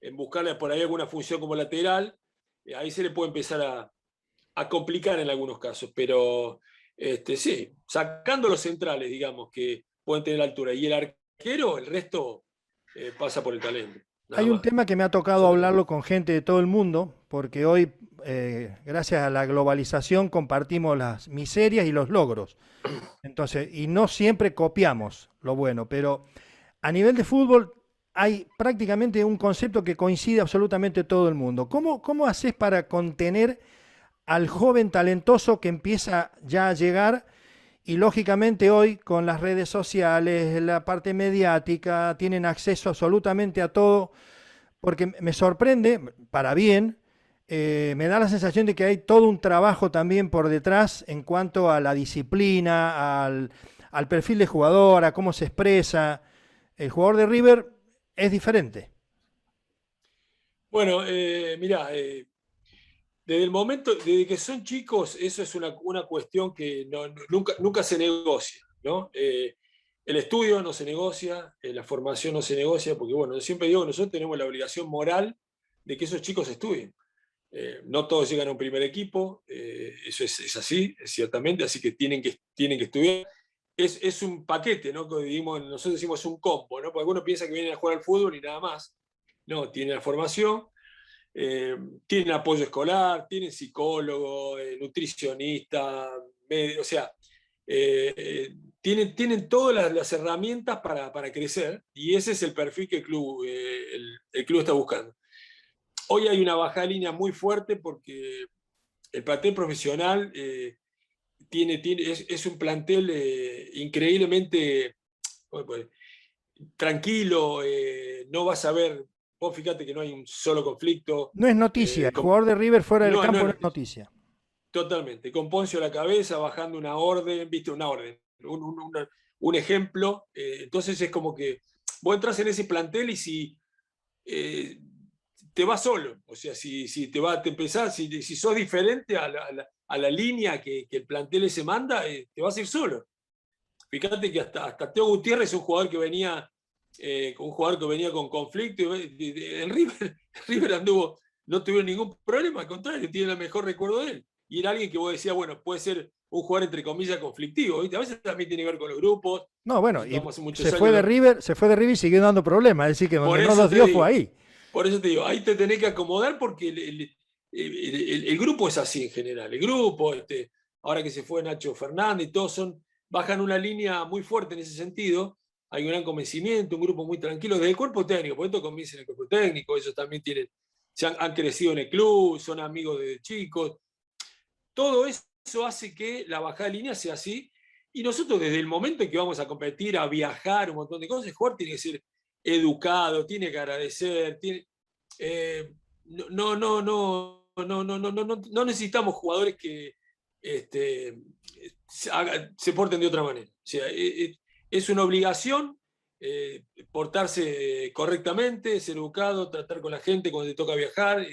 En buscarle por ahí alguna función como lateral, ahí se le puede empezar a complicar en algunos casos, pero sí, sacando los centrales, digamos, que pueden tener altura, y el arquero, el resto pasa por el talento, nada Hay un más. tema que me ha tocado Yo te digo. hablarlo con gente de todo el mundo, porque hoy, gracias a la globalización, compartimos las miserias y los logros. Entonces, y no siempre copiamos lo bueno, pero a nivel de fútbol hay prácticamente un concepto que coincide absolutamente todo el mundo. ¿Cómo haces para contener al joven talentoso que empieza ya a llegar y lógicamente hoy con las redes sociales, la parte mediática, tienen acceso absolutamente a todo? Porque me sorprende, para bien, me da la sensación de que hay todo un trabajo también por detrás en cuanto a la disciplina, al perfil de jugador, a cómo se expresa. El jugador de River es diferente. Bueno, mirá, desde el momento, desde que son chicos, eso es una cuestión que nunca se negocia, ¿no? El estudio no se negocia, la formación no se negocia, porque bueno, yo siempre digo que nosotros tenemos la obligación moral de que esos chicos estudien. No todos llegan a un primer equipo, eso es así, ciertamente, así que tienen que estudiar. Es un paquete, ¿no? Nosotros decimos un combo, ¿no? Porque algunos piensan que vienen a jugar al fútbol y nada más. No, tienen la formación, eh, tienen apoyo escolar, tienen psicólogo, nutricionista, o sea, tienen todas las herramientas para crecer y ese es el perfil que el club está buscando. Hoy hay una baja línea muy fuerte porque el plantel profesional es un plantel increíblemente bueno, tranquilo, no vas a ver, vos fíjate que no hay un solo conflicto, No es noticia, el con, jugador de River fuera del no campo es no es noticia. noticia. Totalmente, con Poncio a la cabeza, bajando una orden, viste, una orden, un ejemplo. Entonces es como que vos entras en ese plantel y si eh, te vas solo, o sea, si te empezás, si sos diferente a la línea que el plantel se manda, te vas a ir solo. Fíjate que hasta Teo Gutiérrez, un jugador que venía con conflicto, en River, River anduvo, no tuvieron ningún problema, al contrario, tiene el mejor recuerdo de él. Y era alguien que vos decías, bueno, puede ser un jugador entre comillas conflictivo, ¿viste? A veces también tiene que ver con los grupos. No, bueno, Nosotros y hace muchos se fue años, de River, se fue de River y siguió dando problemas. Es decir, que por donde no eso los te dio fue digo, ahí. ahí te tenés que acomodar porque el grupo es así en general. El grupo, ahora que se fue Nacho Fernández, todos bajan una línea muy fuerte en ese sentido. Hay un gran convencimiento, un grupo muy tranquilo, desde el cuerpo técnico, por esto convencen el cuerpo técnico, ellos también han crecido en el club, son amigos desde chicos. Todo eso hace que la bajada de línea sea así. Y nosotros desde el momento en que vamos a competir, a viajar, un montón de cosas, el jugador tiene que ser educado, tiene que agradecer, no necesitamos jugadores que se porten de otra manera. O sea, es una obligación portarse correctamente, ser educado, tratar con la gente cuando te toca viajar,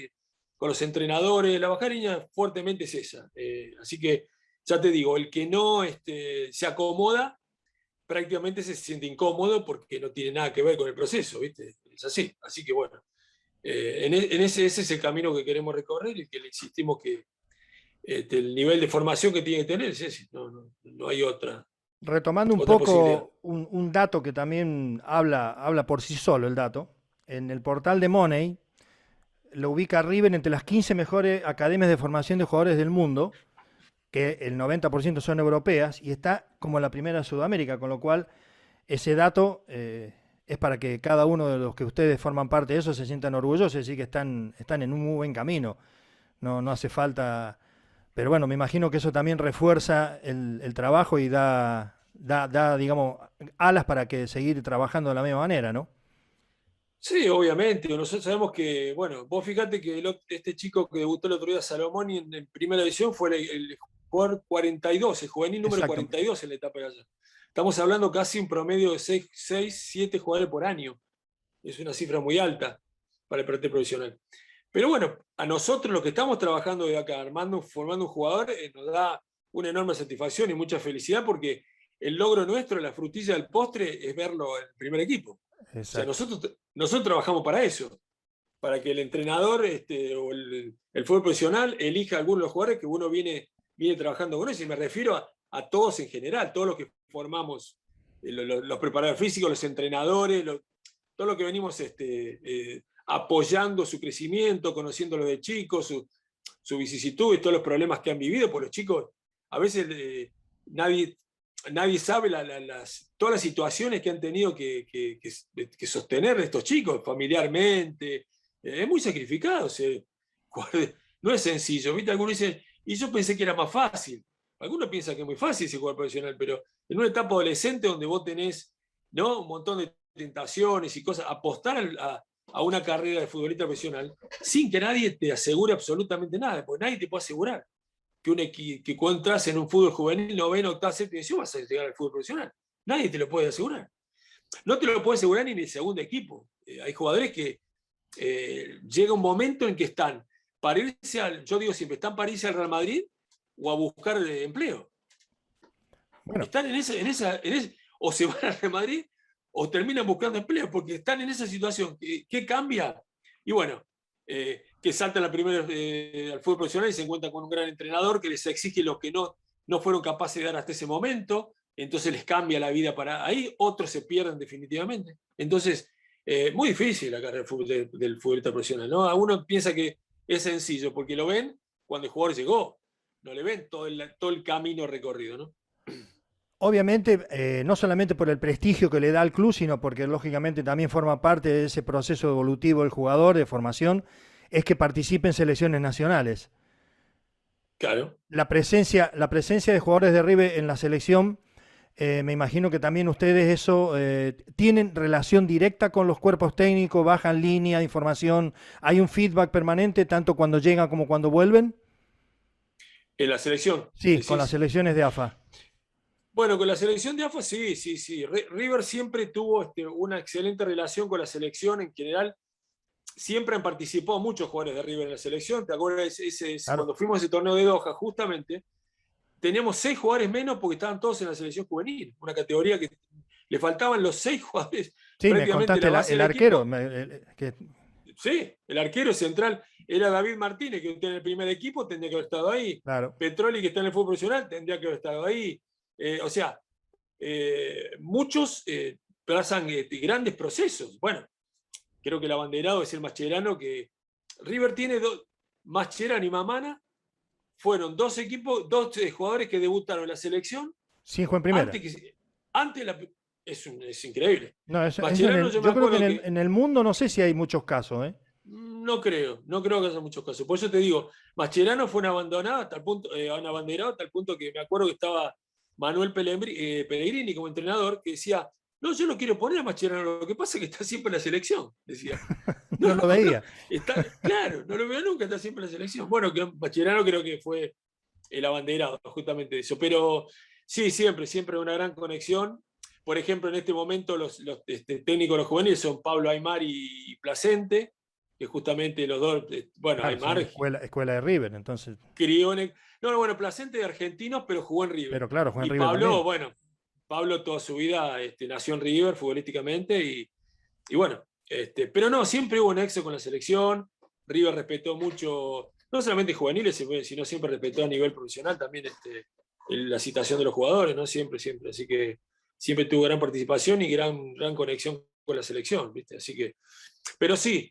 con los entrenadores. La bajada de línea fuertemente es esa. Así que ya te digo, el que no se acomoda prácticamente se siente incómodo porque no tiene nada que ver con el proceso, ¿viste? Es así. Así que bueno, ese es el camino que queremos recorrer y que le insistimos que el nivel de formación que tiene que tener es ese, no hay Retomando un otra posibilidad. poco un dato que también habla por sí solo el dato, en el portal de Money lo ubica a River entre las 15 mejores academias de formación de jugadores del mundo, que el 90% son europeas, y está como la primera de Sudamérica, con lo cual ese dato es para que cada uno de los que ustedes forman parte de eso se sientan orgullosos, es decir, que están en un muy buen camino. No hace falta. Pero bueno, me imagino que eso también refuerza el trabajo y da, digamos, alas para que seguir trabajando de la misma manera, ¿no? Sí, obviamente. Nosotros sabemos que, bueno, vos fíjate que este chico que debutó el otro día, Salomón, en primera división fue el jugador 42, el juvenil número Exacto. 42 en la etapa de allá. Estamos hablando casi un promedio de 6, 7 jugadores por año. Es una cifra muy alta para el plantel profesional. Pero bueno, a nosotros los que estamos trabajando de acá, formando un jugador, nos da una enorme satisfacción y mucha felicidad porque el logro nuestro, la frutilla del postre, es verlo en el primer equipo. O sea, Exacto. nosotros trabajamos para eso, para que el entrenador o el fútbol profesional elija a algunos de los jugadores que uno viene trabajando con ellos. Y me refiero a todos en general, todos los que formamos, los preparadores físicos, los entrenadores, todo lo que venimos apoyando su crecimiento, conociéndolo de chicos, su vicisitud y todos los problemas que han vivido, porque los chicos a veces nadie sabe todas las situaciones que han tenido que sostener estos chicos familiarmente. Es muy sacrificado. No es sencillo. ¿Viste? Algunos dicen, y yo pensé que era más fácil. Algunos piensan que es muy fácil ser jugador profesional, pero en una etapa adolescente donde vos tenés, ¿no?, un montón de tentaciones y cosas, apostar a una carrera de futbolista profesional sin que nadie te asegure absolutamente nada, porque nadie te puede asegurar que cuando entras en un fútbol juvenil, novena, octava, séptima edición, vas a llegar al fútbol profesional. Nadie te lo puede asegurar. No te lo puede asegurar ni en el segundo equipo. Hay jugadores que llega un momento en que están para irse yo digo siempre, están para irse al Real Madrid o a buscar empleo. Bueno, Están o se van al Real Madrid o terminan buscando empleo porque están en esa situación. ¿Qué cambia? Y bueno, que saltan al fútbol profesional y se encuentran con un gran entrenador que les exige lo que no fueron capaces de dar hasta ese momento, entonces les cambia la vida para ahí, otros se pierden definitivamente. Entonces, muy difícil la carrera del futbolista profesional, ¿no? A uno piensa que es sencillo porque lo ven cuando el jugador llegó, no le ven todo el camino recorrido, ¿no? obviamente, no solamente por el prestigio que le da al club, sino porque lógicamente también forma parte de ese proceso evolutivo del jugador, de formación, es que participe en selecciones nacionales. Claro. La presencia de jugadores de River en la selección, me imagino que también ustedes eso tienen relación directa con los cuerpos técnicos, bajan línea de información, hay un feedback permanente tanto cuando llegan como cuando vuelven. En la selección, Sí, con las decís. selecciones de AFA. Bueno, con la selección de AFA sí, sí, sí. River siempre tuvo una excelente relación con la selección en general. Siempre han participado muchos jugadores de River en la selección. ¿Te acuerdas? Claro. Cuando fuimos a ese torneo de Doha, justamente, teníamos 6 jugadores menos porque estaban todos en la selección juvenil. Una categoría que le faltaban los 6 jugadores, Sí, me prácticamente contaste la base el del arquero. equipo. Que, Sí, el arquero central era David Martínez, que está en el primer equipo, tendría que haber estado ahí. claro. Petroli, que está en el fútbol profesional, tendría que haber estado ahí. O sea, muchos pasan grandes procesos. Bueno, creo que el abanderado es el Mascherano, que River tiene Mascherano y Mamana fueron dos equipos, dos jugadores que debutaron en la selección Cinco en primera. antes que antes la, es increíble. No, Mascherano, yo me yo creo que acuerdo que en el mundo no sé si hay muchos casos, ¿eh? no creo que haya muchos casos. Por eso te digo, Mascherano fue un abandonado hasta el punto, un abanderado hasta el punto que me acuerdo que estaba Manuel Pellegrini como entrenador, que decía, no, yo no quiero poner a Mascherano, lo que pasa es que está siempre en la selección, decía. No, No lo no, veía. claro, no lo veo nunca, está siempre en la selección. Bueno, que Mascherano creo que fue el abanderado justamente de eso, pero sí, siempre una gran conexión. Por ejemplo, en este momento los técnicos de los juveniles son Pablo Aymar y Placente, que justamente los dos, bueno, Claro, son Aymar escuela de River, entonces. crió no, bueno, Placente de argentinos, pero jugó en River. Pero claro, Juan Y River Pablo, también. bueno, Pablo toda su vida nació en River futbolísticamente y bueno, pero no, siempre hubo un nexo con la selección. River respetó mucho, no solamente juveniles, sino siempre respetó a nivel profesional también la situación de los jugadores, ¿no? Siempre. Así que siempre tuvo gran participación y gran conexión con la selección, ¿viste? Así que, pero sí,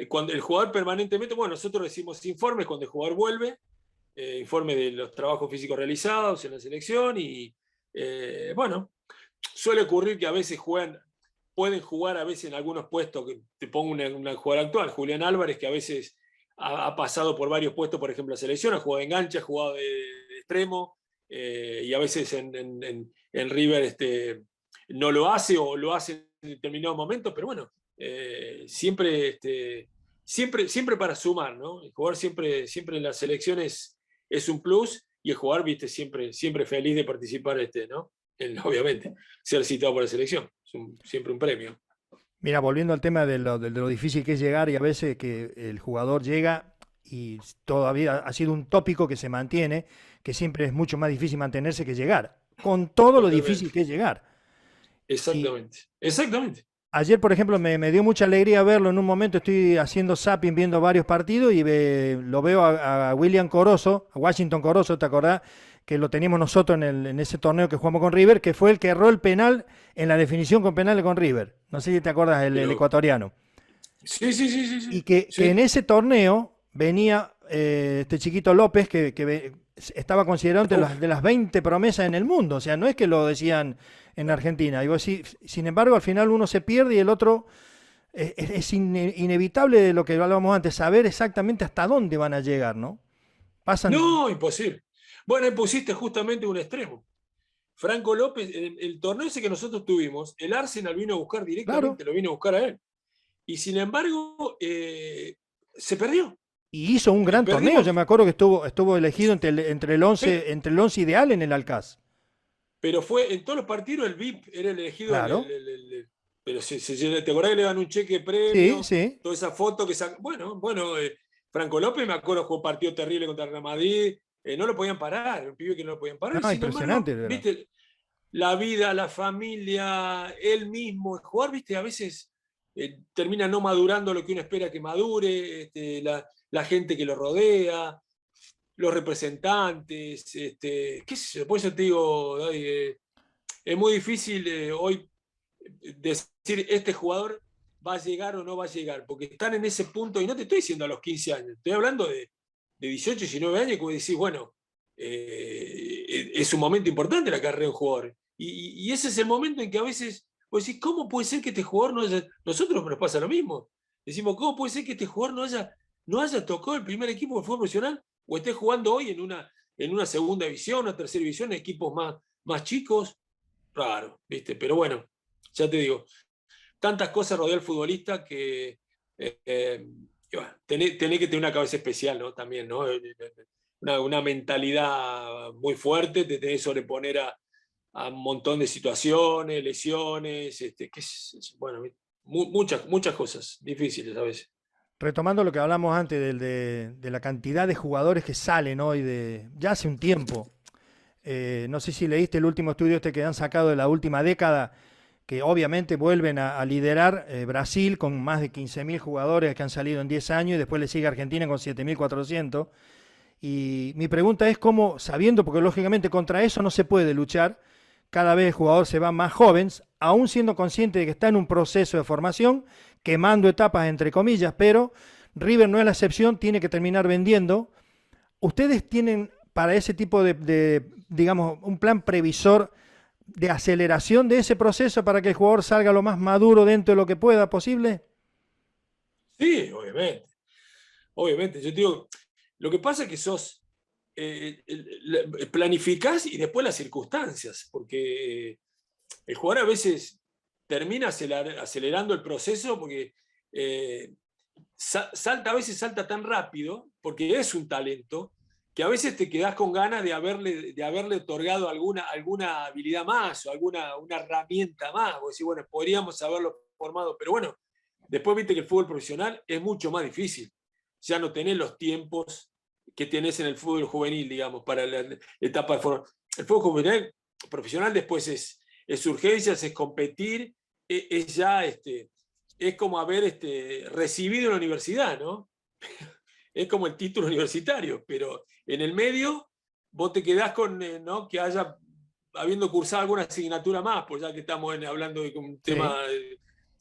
cuando el jugador permanentemente, bueno, nosotros recibimos informes cuando el jugador vuelve, informe de los trabajos físicos realizados en la selección y, bueno, suele ocurrir que a veces pueden jugar a veces en algunos puestos, que te pongo una jugadora actual, Julián Álvarez, que a veces ha pasado por varios puestos, por ejemplo, la selección, ha jugado de enganche, ha jugado de extremo, y a veces en River no lo hace o lo hace en determinados momentos, pero bueno, siempre para sumar, ¿no? El jugar siempre en las selecciones es un plus y el jugar, viste, siempre feliz de participar, ¿no? Obviamente, ser citado por la selección, es siempre un premio. Mira, volviendo al tema de lo difícil que es llegar y a veces que el jugador llega y todavía ha sido un tópico que se mantiene, que siempre es mucho más difícil mantenerse que llegar, con todo lo difícil Totalmente. que es llegar. Y Exactamente. ayer, por ejemplo, me dio mucha alegría verlo. En un momento estoy haciendo zapping, viendo varios partidos y lo veo a William Corozo, a Washington Corozo, ¿te acordás? Que lo teníamos nosotros en ese torneo que jugamos con River, que fue el que erró el penal en la definición con penales con River. No sé si te acordás, el Pero, ecuatoriano. sí. Y que en Sí. ese torneo venía este chiquito López, estaba considerado entre Uf, de las 20 promesas en el mundo. O sea, no es que lo decían en Argentina. Digo, sin embargo, al final uno se pierde y el otro es inevitable de lo que hablábamos antes, saber exactamente hasta dónde van a llegar, ¿no? Pasan. no, imposible. Bueno, ahí pusiste justamente un extremo. Franco López, el torneo ese que nosotros tuvimos, el Arsenal vino a buscar Claro. directamente, lo vino a buscar a él. Y sin embargo, se perdió. Y hizo un gran torneo. Yo Perdimos, me acuerdo que estuvo elegido entre pero, el 11 ideal en el Alcaz. pero fue en todos los partidos el VIP era el elegido. Claro. Pero ¿te acordás que le dan un cheque de Sí, premio? sí. Toda esa foto que saca. Bueno, Franco López, me acuerdo, jugó un partido terrible contra el Real Madrid. No lo podían parar, un pibe que no lo podían parar. No, Sin impresionante, embargo, ¿verdad? viste, la vida, la familia, él mismo, el jugar, viste, a veces termina no madurando lo que uno espera que madure, la gente que lo rodea, los representantes, qué sé yo, por eso te digo, David, es muy difícil hoy decir este jugador va a llegar o no va a llegar, porque están en ese punto, y no te estoy diciendo a los 15 años, estoy hablando de 18, 19 años, que vos decís, bueno, es un momento importante la carrera de un jugador. Y ese es el momento en que a veces vos decís, ¿cómo puede ser que este jugador no haya... Nosotros nos pasa lo mismo. Decimos, ¿cómo puede ser que este jugador no haya tocado el primer equipo de fútbol profesional o esté jugando hoy en una segunda división, una tercera división, en equipos más chicos? Raro, ¿viste? Pero bueno, ya te digo, tantas cosas rodean al futbolista que bueno, tenés que tener una cabeza especial, ¿no? También, ¿no? Una mentalidad muy fuerte, te tenés que sobreponer a un montón de situaciones, lesiones, bueno, muchas cosas difíciles a veces. Retomando lo que hablamos antes de la cantidad de jugadores que salen hoy ya hace un tiempo. No sé si leíste el último estudio que han sacado de la última década, que obviamente vuelven a liderar Brasil con más de 15.000 jugadores que han salido en 10 años y después le sigue Argentina con 7.400. Y mi pregunta es cómo, sabiendo, porque lógicamente contra eso no se puede luchar, cada vez el jugador se va más joven, aún siendo consciente de que está en un proceso de formación, quemando etapas entre comillas, pero River no es la excepción, tiene que terminar vendiendo. ¿Ustedes tienen para ese tipo digamos, un plan previsor de aceleración de ese proceso para que el jugador salga lo más maduro dentro de lo que pueda posible? Sí, obviamente. Obviamente, yo te digo, lo que pasa es que planificás y después las circunstancias, porque el jugador a veces termina acelerando el proceso porque a veces salta tan rápido, porque es un talento, que a veces te quedás con ganas de haberle otorgado alguna habilidad más o una herramienta más. Vos decís, bueno, podríamos haberlo formado, pero bueno, después viste que el fútbol profesional es mucho más difícil. Ya no tenés los tiempos que tenés en el fútbol juvenil, digamos, para la etapa de formación. El fútbol juvenil profesional después es urgencias, es competir, es ya es como haber recibido en la universidad, ¿no? Es como el título universitario, pero en el medio vos te quedás con, ¿no? Que habiendo cursado alguna asignatura más, pues ya que estamos hablando de un Sí. tema,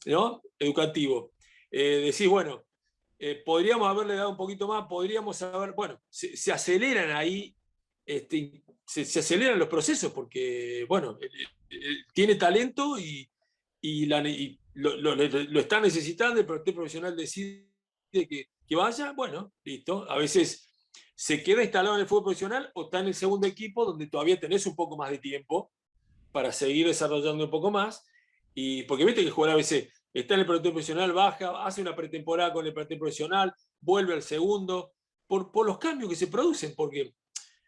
¿no? Educativo. Decís, bueno, podríamos haberle dado un poquito más, podríamos haber, bueno, se aceleran ahí, se aceleran los procesos porque, bueno, tiene talento y lo está necesitando, el plantel profesional decide que vaya, bueno, listo. A veces se queda instalado en el fútbol profesional o está en el segundo equipo donde todavía tenés un poco más de tiempo para seguir desarrollando un poco más. Y porque viste que el jugador a veces está en el plantel profesional, baja, hace una pretemporada con el plantel profesional, vuelve al segundo, por los cambios que se producen, porque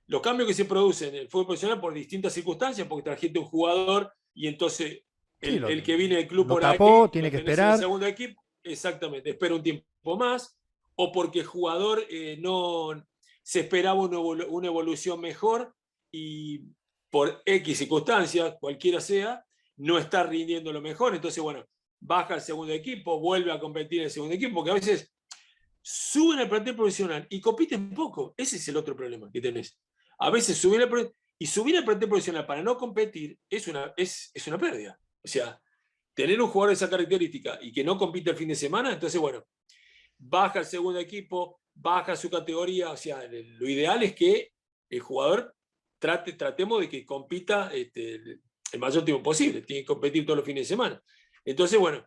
los cambios que se producen en el fútbol profesional por distintas circunstancias, porque trajiste un jugador y entonces Sí, el que viene del club lo por ahí, tapó, tiene lo que tenés en el esperar. segundo equipo, exactamente, espera un tiempo más, o porque el jugador no se esperaba una evolución mejor y por X circunstancias, cualquiera sea, no está rindiendo lo mejor. Entonces, bueno, baja al segundo equipo, vuelve a competir en el segundo equipo, porque a veces suben al plantel profesional y compiten poco. Ese es el otro problema que tenés. A veces subir al plantel profesional para no competir es una pérdida. O sea, tener un jugador de esa característica y que no compite el fin de semana, entonces, bueno, baja al segundo equipo, baja su categoría. O sea, lo ideal es que el jugador tratemos de que compita el mayor tiempo posible. Tiene que competir todos los fines de semana. Entonces, bueno,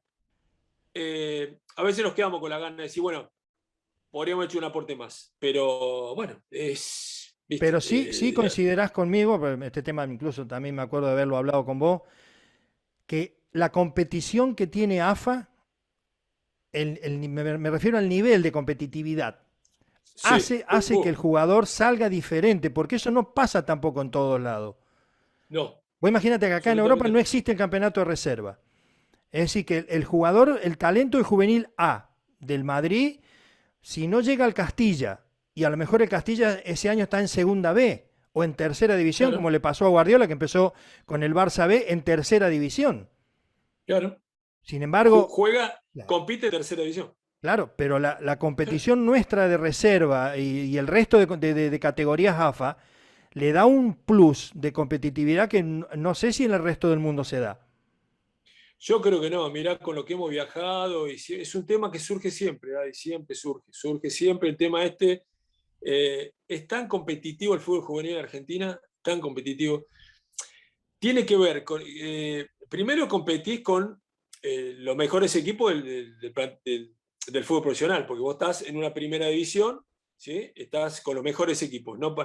a veces nos quedamos con la gana de decir, bueno, podríamos haber hecho un aporte más. Pero bueno, ¿viste? Pero sí considerás conmigo, pero este tema incluso también me acuerdo de haberlo hablado con vos, que la competición que tiene AFA, me refiero al nivel de competitividad, Sí. hace que el jugador salga diferente, porque eso no pasa tampoco en todos lados. No, Vos imagínate que acá en Europa absolutamente no no. existe el campeonato de reserva. Es decir, que el jugador, el talento del juvenil A del Madrid, si no llega al Castilla, y a lo mejor el Castilla ese año está en segunda B o en tercera división, como Claro, le pasó a Guardiola, que empezó con el Barça B en tercera división. claro. Sin embargo, Juega, claro, compite en tercera división. claro, pero la Claro. competición nuestra de reserva y el resto de categorías AFA le da un plus de competitividad que no sé si en el resto del mundo se da. Yo creo que no, mirá con lo que hemos viajado, y es un tema que surge siempre, y siempre surge siempre el tema este. Es tan competitivo el fútbol juvenil en Argentina, tan competitivo. Tiene que ver con, primero competís con los mejores equipos del fútbol profesional, porque vos estás en una primera división, ¿sí? Estás con los mejores equipos. ¿No?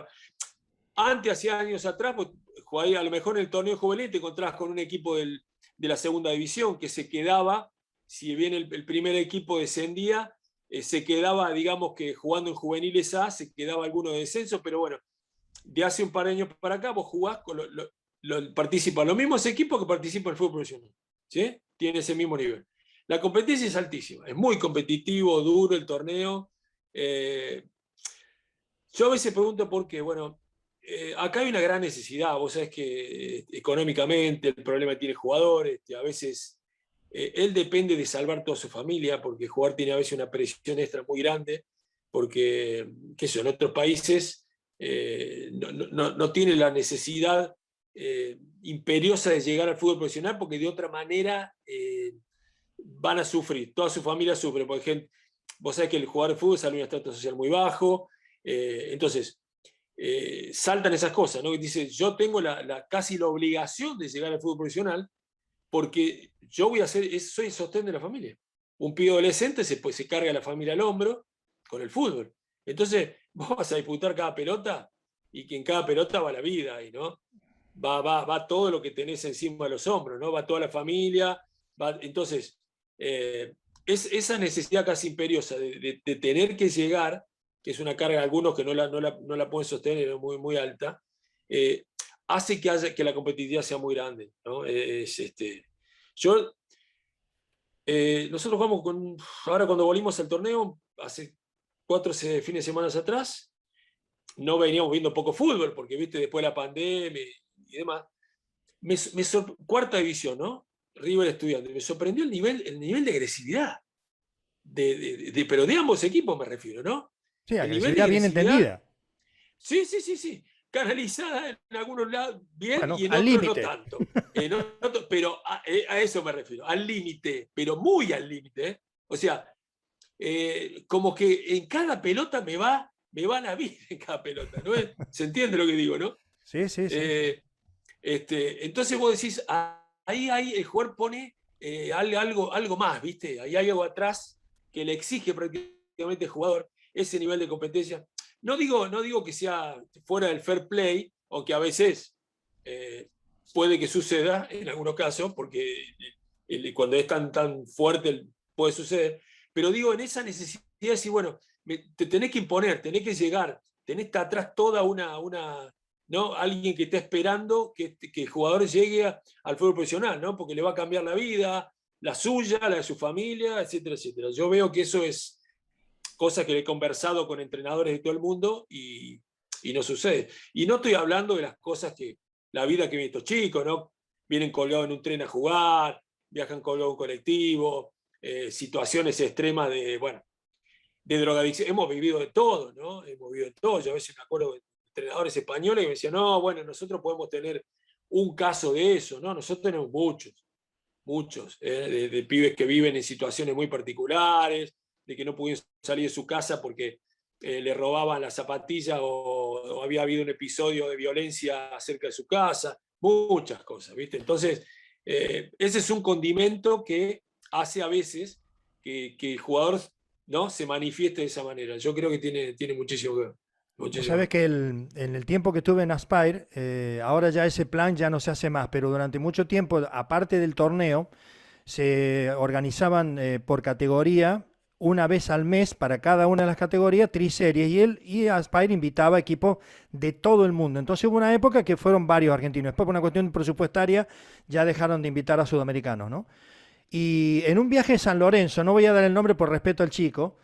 Antes, hacía años atrás, vos jugabas a lo mejor en el torneo juvenil, te encontrabas con un equipo de la segunda división que se quedaba, si bien el primer equipo descendía, se quedaba, digamos que jugando en juveniles A, se quedaba alguno de descenso, pero bueno, de hace un par de años para acá vos jugás con participan los mismos equipos que participan en el fútbol profesional, ¿sí? Tiene ese mismo nivel. La competencia es altísima, es muy competitivo, duro el torneo. Yo a veces pregunto por qué, bueno, acá hay una gran necesidad, vos sabés que económicamente el problema tiene el jugador, a veces él depende de salvar toda su familia, porque el jugador tiene a veces una presión extra muy grande, porque, qué sé yo, en otros países no tiene la necesidad imperiosa de llegar al fútbol profesional, porque de otra manera van a sufrir, toda su familia sufre, por ejemplo, vos sabés que el jugador de fútbol sale de un estrato social muy bajo, entonces saltan esas cosas, ¿no? Dice, yo tengo casi la obligación de llegar al fútbol profesional porque yo voy a soy el sostén de la familia. Un pibe adolescente se carga a la familia al hombro con el fútbol. Entonces, vos vas a disputar cada pelota y que en cada pelota va la vida, y ¿no? Va todo lo que tenés encima de los hombros, ¿no? Va toda la familia. Entonces, es esa necesidad casi imperiosa de tener que llegar, que es una carga de algunos que no la pueden sostener, es muy, muy alta, hace que la competitividad sea muy grande, ¿no? Yo, nosotros jugamos ahora cuando volvimos al torneo, hace 4 fines de semana atrás, no veníamos viendo poco fútbol, porque viste después de la pandemia y demás. Cuarta división, ¿no? River Estudiantes. Me sorprendió el nivel de agresividad, pero de ambos equipos me refiero, ¿no? Sí, El nivel de agresividad bien agresividad, entendida. sí, sí, sí, sí. Canalizada en algunos lados bien Bueno, y en al otros no límite. tanto. Pero a eso me refiero, al límite, pero muy al límite. O sea, como que en cada pelota me van a vir en cada pelota, ¿no? ¿Se entiende lo que digo, no? Sí, sí, sí. Entonces vos decís, ahí el jugador pone algo más, ¿viste? Ahí hay algo atrás que le exige prácticamente al jugador ese nivel de competencia. No digo que sea fuera del fair play, o que a veces puede que suceda en algunos casos, porque cuando es tan fuerte puede suceder, pero digo, en esa necesidad de decir, bueno, te tenés que imponer, tenés que llegar, tenés que atrás toda ¿no? Alguien que está esperando que el jugador llegue al fútbol profesional, ¿no? Porque le va a cambiar la vida, la suya, la de su familia, etcétera, etcétera. Yo veo que eso es cosa que he conversado con entrenadores de todo el mundo y no sucede. Y no estoy hablando de las cosas la vida que viven estos chicos, ¿no? Vienen colgados en un tren a jugar, viajan colgados en un colectivo, situaciones extremas de drogadicción. Hemos vivido de todo, ¿no? Hemos vivido de todo. Yo a veces me acuerdo de entrenadores españoles que me decían, no, bueno, nosotros podemos tener un caso de eso, ¿no? Nosotros tenemos muchos, de pibes que viven en situaciones muy particulares, de que no pudieron salir de su casa porque le robaban las zapatillas o había habido un episodio de violencia cerca de su casa, muchas cosas, ¿viste? Entonces, ese es un condimento que hace a veces que el jugador, ¿no?, se manifieste de esa manera. Yo creo que tiene muchísimo que ver. Vos sabés que en el tiempo que estuve en Aspire, ahora ya ese plan ya no se hace más, pero durante mucho tiempo, aparte del torneo, se organizaban por categoría, una vez al mes para cada una de las categorías, triseries, y Aspire invitaba equipos de todo el mundo. Entonces hubo una época que fueron varios argentinos. Después, por una cuestión presupuestaria, ya dejaron de invitar a sudamericanos, ¿no? Y en un viaje a San Lorenzo, no voy a dar el nombre por respeto al chico,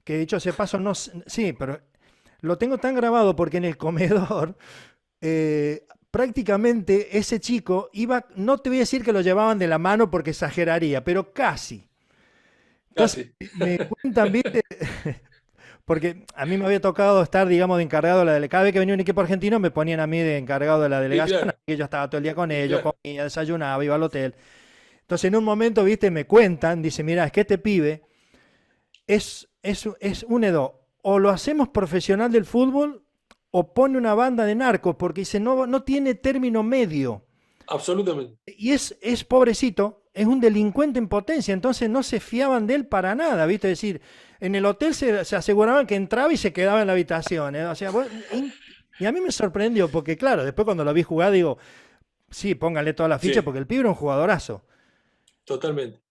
que dicho ese paso, no, sí, pero lo tengo tan grabado porque en el comedor prácticamente ese chico iba, no te voy a decir que lo llevaban de la mano porque exageraría, pero casi. Entonces, me cuentan, ¿viste? Porque a mí me había tocado estar, digamos, de encargado de la delegación. Cada vez que venía un equipo argentino me ponían a mí de encargado de la delegación, claro, así que yo estaba todo el día con ellos, claro. comía, desayunaba, iba al hotel. Entonces en un momento, ¿viste? Me cuentan, dice, mira, es que este pibe es un Edo, o lo hacemos profesional del fútbol o pone una banda de narcos, porque dice, no tiene término medio. Absolutamente. Y es pobrecito, es un delincuente en potencia, entonces no se fiaban de él para nada, ¿viste? Es decir, en el hotel se aseguraban que entraba y se quedaba en la habitación, ¿eh? O sea, y a mí me sorprendió, porque claro, después cuando lo vi jugar digo, sí, pónganle toda la ficha, Sí, porque el pibe era un jugadorazo. totalmente.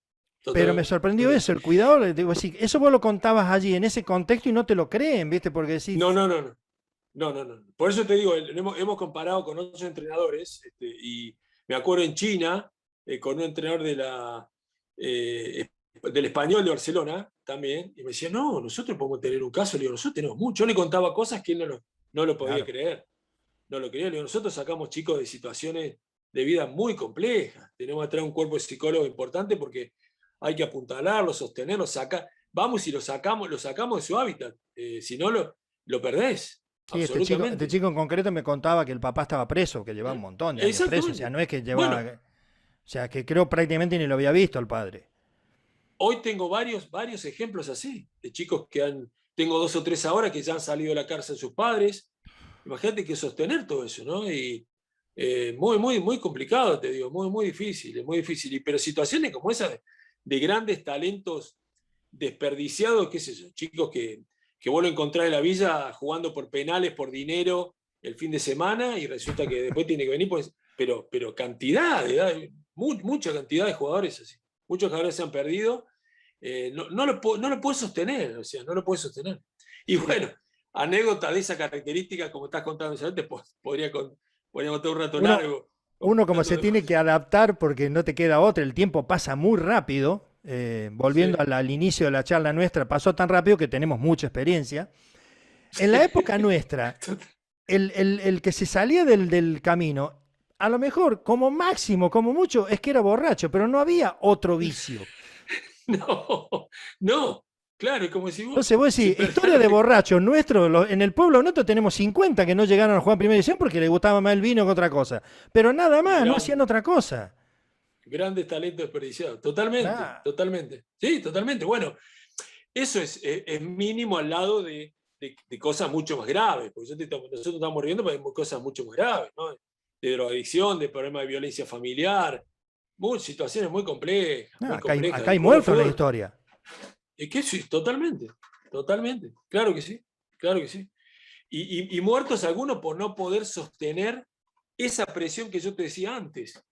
Pero me sorprendió Totalmente. eso, el cuidado, digo, sí, eso vos lo contabas allí, en ese contexto, y no te lo creen, ¿viste? Porque decís, No, no, no, no. No, no, no. Por eso te digo, hemos comparado con otros entrenadores, y me acuerdo en China, con un entrenador del Español de Barcelona también, y me decía, no, nosotros podemos tener un caso. Le digo, nosotros tenemos mucho. Yo le contaba cosas que él no lo podía claro, creer. No lo creía. Le digo, nosotros sacamos chicos de situaciones de vida muy complejas. Tenemos que traer un cuerpo de psicólogo importante porque hay que apuntalarlo, sostenerlo, vamos y lo sacamos de su hábitat. Si no, lo perdés. sí, este Absolutamente. chico en concreto me contaba que el papá estaba preso, que llevaba un montón de años preso, o sea, Exactamente. no es que llevaba, Bueno, o sea, que creo prácticamente ni lo había visto el padre. hoy tengo varios ejemplos así, de chicos tengo 2 o 3 ahora que ya han salido de la cárcel sus padres. Imagínate que sostener todo eso, ¿no? Y muy, muy, muy complicado, te digo, muy, muy difícil, muy difícil. Pero situaciones como esa de grandes talentos desperdiciados, qué sé yo, chicos que vos lo encontrás en la villa jugando por penales, por dinero, el fin de semana, y resulta que después tiene que venir, pues, pero cantidad, mucha cantidad de jugadores así. Muchos jugadores se han perdido, no lo puedes sostener, o sea, no lo puedes sostener. Y Sí. bueno, anécdota de esa característica, como estás contando, podría contar un rato Uno, largo. uno como se Contando tiene cosas. que adaptar porque no te queda otra, el tiempo pasa muy rápido, volviendo Sí. al inicio de la charla nuestra, pasó tan rápido que tenemos mucha experiencia. En la época nuestra, el que se salía del camino, a lo mejor como máximo, como mucho, es que era borracho, pero no había otro vicio. No, no, claro, como si vos, Entonces vos si decís, historia de perdés, borrachos nuestros, en el pueblo nuestro tenemos 50 que no llegaron a jugar en primera división porque les gustaba más el vino que otra cosa. Pero nada más, no hacían otra cosa. grandes talentos desperdiciados, totalmente, Nah. totalmente. Sí, totalmente. Bueno, eso es mínimo al lado de cosas mucho más graves, porque nosotros estamos riendo, pero hay cosas mucho más graves, ¿no? De drogadicción, de problemas de violencia familiar, situaciones muy complejas, No, muy complejas. acá hay El juego de muertos en la fútbol, historia. es que sí, totalmente, totalmente, claro que sí, claro que sí. Y muertos algunos por no poder sostener esa presión que yo te decía antes,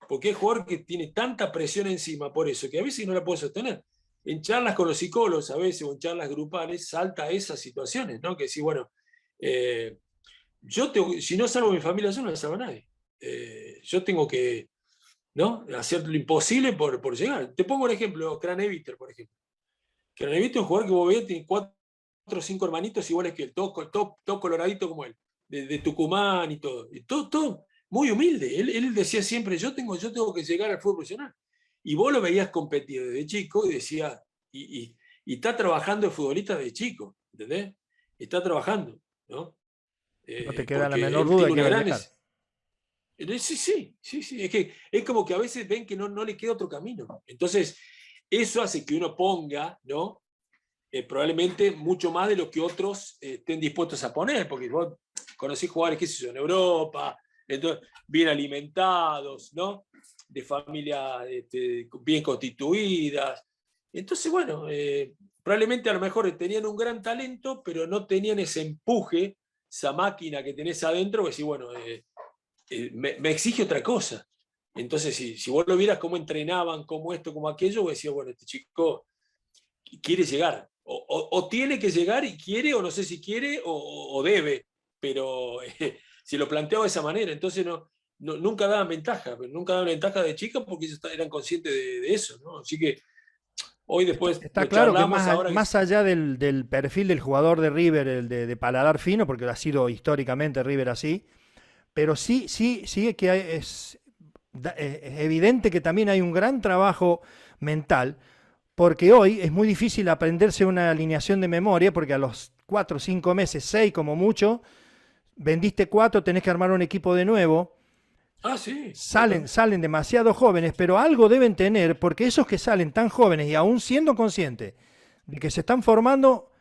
porque hay jugador que tiene tanta presión encima por eso, que a veces no la puede sostener. En charlas con los psicólogos a veces, o en charlas grupales, salta esas situaciones, ¿no? Que decís, bueno, eh, si no salvo a mi familia, yo no la salvo a nadie. Yo tengo que, ¿no? Hacer lo imposible por llegar. Te pongo un ejemplo, Craneviter, por ejemplo. Craneviter es un jugador que vos ves, tiene 4 o 5 hermanitos iguales que él, todo coloradito como él, de Tucumán y todo. Y todo muy humilde. Él decía siempre, yo tengo que llegar al fútbol profesional. Y vos lo veías competir desde chico y decía, y está trabajando de futbolista desde chico, ¿entendés? Está trabajando, ¿no? No te queda la Porque menor él duda tiene de que una va a gran... llegar. Sí. Es que es como que a veces ven que no le queda otro camino. Entonces, eso hace que uno ponga, ¿no? Probablemente mucho más de lo que otros estén dispuestos a poner, porque vos conocés jugadores, qué sé yo, en Europa, entonces, bien alimentados, ¿no? De familias bien constituidas. Entonces, bueno, probablemente a lo mejor tenían un gran talento, pero no tenían ese empuje, esa máquina que tenés adentro, que decís, bueno, me exige otra cosa. Entonces, si vos lo vieras cómo entrenaban, cómo esto, cómo aquello, vos decías, bueno, este chico quiere llegar, o tiene que llegar y quiere, o no sé si quiere o debe, pero se lo planteaba de esa manera, entonces nunca daban ventaja de chica porque ellos eran conscientes de eso, ¿no? Así que hoy después Está lo claro que charlamos ahora que... más allá del perfil del jugador de River, el de paladar fino, porque ha sido históricamente River así, pero sí que es evidente que también hay un gran trabajo mental, porque hoy es muy difícil aprenderse una alineación de memoria, porque a los 4 o 5 meses, 6 como mucho, vendiste 4, tenés que armar un equipo de nuevo. Sí, Salen demasiado jóvenes, pero algo deben tener, porque esos que salen tan jóvenes y aún siendo conscientes de que se están formando,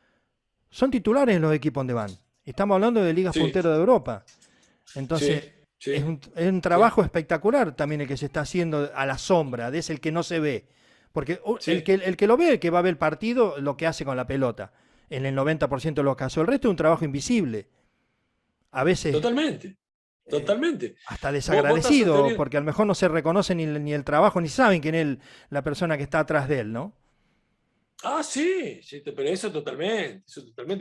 son titulares en los equipos donde van. Estamos hablando de ligas sí, punteras de Europa. sí, Entonces, sí, es un sí, trabajo espectacular también el que se está haciendo a la sombra, de ese el que no se ve. Porque sí, el que lo ve, el que va a ver el partido, lo que hace con la pelota, en el 90% de los casos. El resto es un trabajo invisible. A veces totalmente, totalmente. hasta Vos estás desagradecido, sosteniendo... porque a lo mejor no se reconoce ni el trabajo, ni saben quién es la persona que está atrás de él, ¿no? Sí, pero eso totalmente.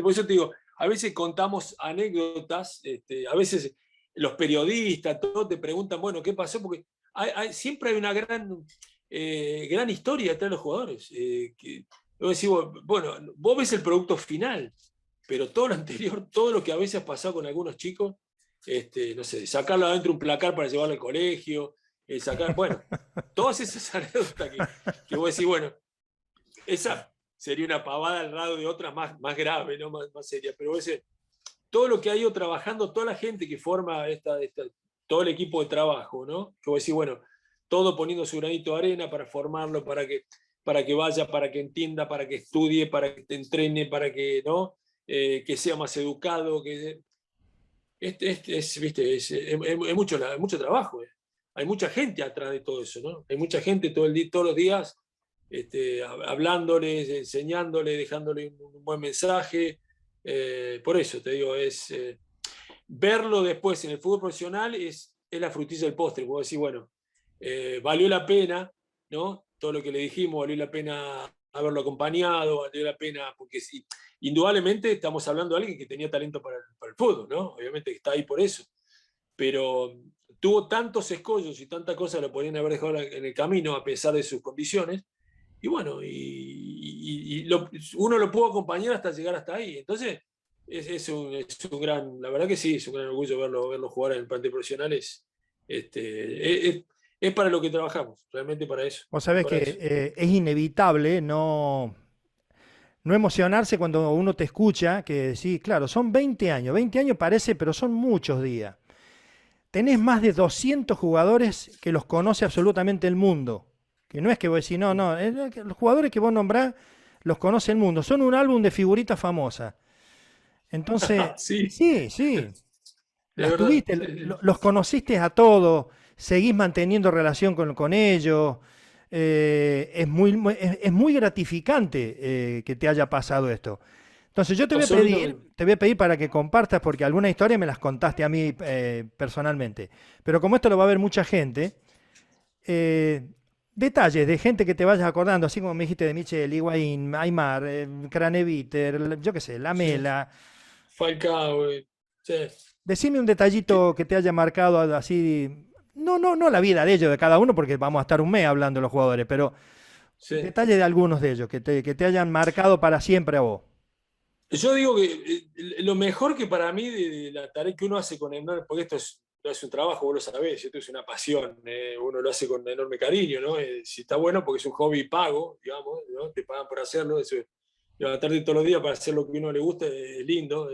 Por eso te digo, a veces contamos anécdotas, a veces los periodistas, todos te preguntan, bueno, ¿qué pasó? Porque siempre hay una gran historia detrás de los jugadores. Vos decís, bueno, vos ves el producto final, pero todo lo anterior, todo lo que a veces ha pasado con algunos chicos, no sé, sacarlo adentro de un placar para llevarlo al colegio, bueno, todas esas anécdotas que vos decís, bueno, esa sería una pavada al lado de otra más grave, ¿no? Más seria. Pero ese, todo lo que ha ido trabajando, toda la gente que forma todo el equipo de trabajo, ¿no? Que voy a decir, bueno, todo poniendo su granito de arena para formarlo, para que vaya, para que entienda, para que estudie, para que te entrene, para que, ¿no? Que sea más educado, ¿viste? Es mucho trabajo. Hay mucha gente atrás de todo eso, ¿no? Hay mucha gente todos los días hablándoles, enseñándoles, dejándole un buen mensaje. Por eso te digo, verlo después en el fútbol profesional es la frutilla del postre. Puedo decir, bueno, valió la pena, ¿no? Todo lo que le dijimos, valió la pena haberlo acompañado, valió la pena, porque sí, indudablemente estamos hablando de alguien que tenía talento para el fútbol, ¿no? Obviamente que está ahí por eso, pero tuvo tantos escollos y tantas cosas que lo podían haber dejado en el camino a pesar de sus condiciones, y bueno, uno lo pudo acompañar hasta llegar hasta ahí. Entonces, es un gran, la verdad que sí, es un gran orgullo verlo jugar en el plantel profesional. Es para lo que trabajamos, realmente para eso. Vos sabés Para que eso. es inevitable no emocionarse cuando uno te escucha, que sí, claro, son 20 años. 20 años parece, pero son muchos días. Tenés más de 200 jugadores que los conoce absolutamente el mundo. Que no es que vos decís, no, los jugadores que vos nombrás los conoce el mundo. Son un álbum de figuritas famosas. Entonces, Sí, sí, sí, es las verdad. tuviste, Sí, sí. los conociste a todos, seguís manteniendo relación con ellos. Es muy gratificante que te haya pasado esto. Entonces yo Absolutamente. te voy a pedir para que compartas, porque alguna historia me las contaste a mí personalmente. Pero como esto lo va a ver mucha gente, eh, detalles de gente que te vayas acordando, así como me dijiste de Michel, Higuaín, Aymar, Craneviter, yo qué sé, Sí. Lamela. Falcao, sí, Decime un que- detallito que te haya marcado así. No la vida de ellos, de cada uno, porque vamos a estar un mes hablando de los jugadores, pero sí. detalles de algunos de ellos que te hayan marcado para siempre a vos. Yo digo que lo mejor que para mí de la tarea que uno hace con enorme, porque esto no es un trabajo, vos lo sabés, esto es una pasión, uno lo hace con enorme cariño, ¿no? Si está bueno porque es un hobby pago, digamos, ¿no? Te pagan por hacerlo, eso, levantarte todos los días para hacer lo que a uno le gusta es lindo,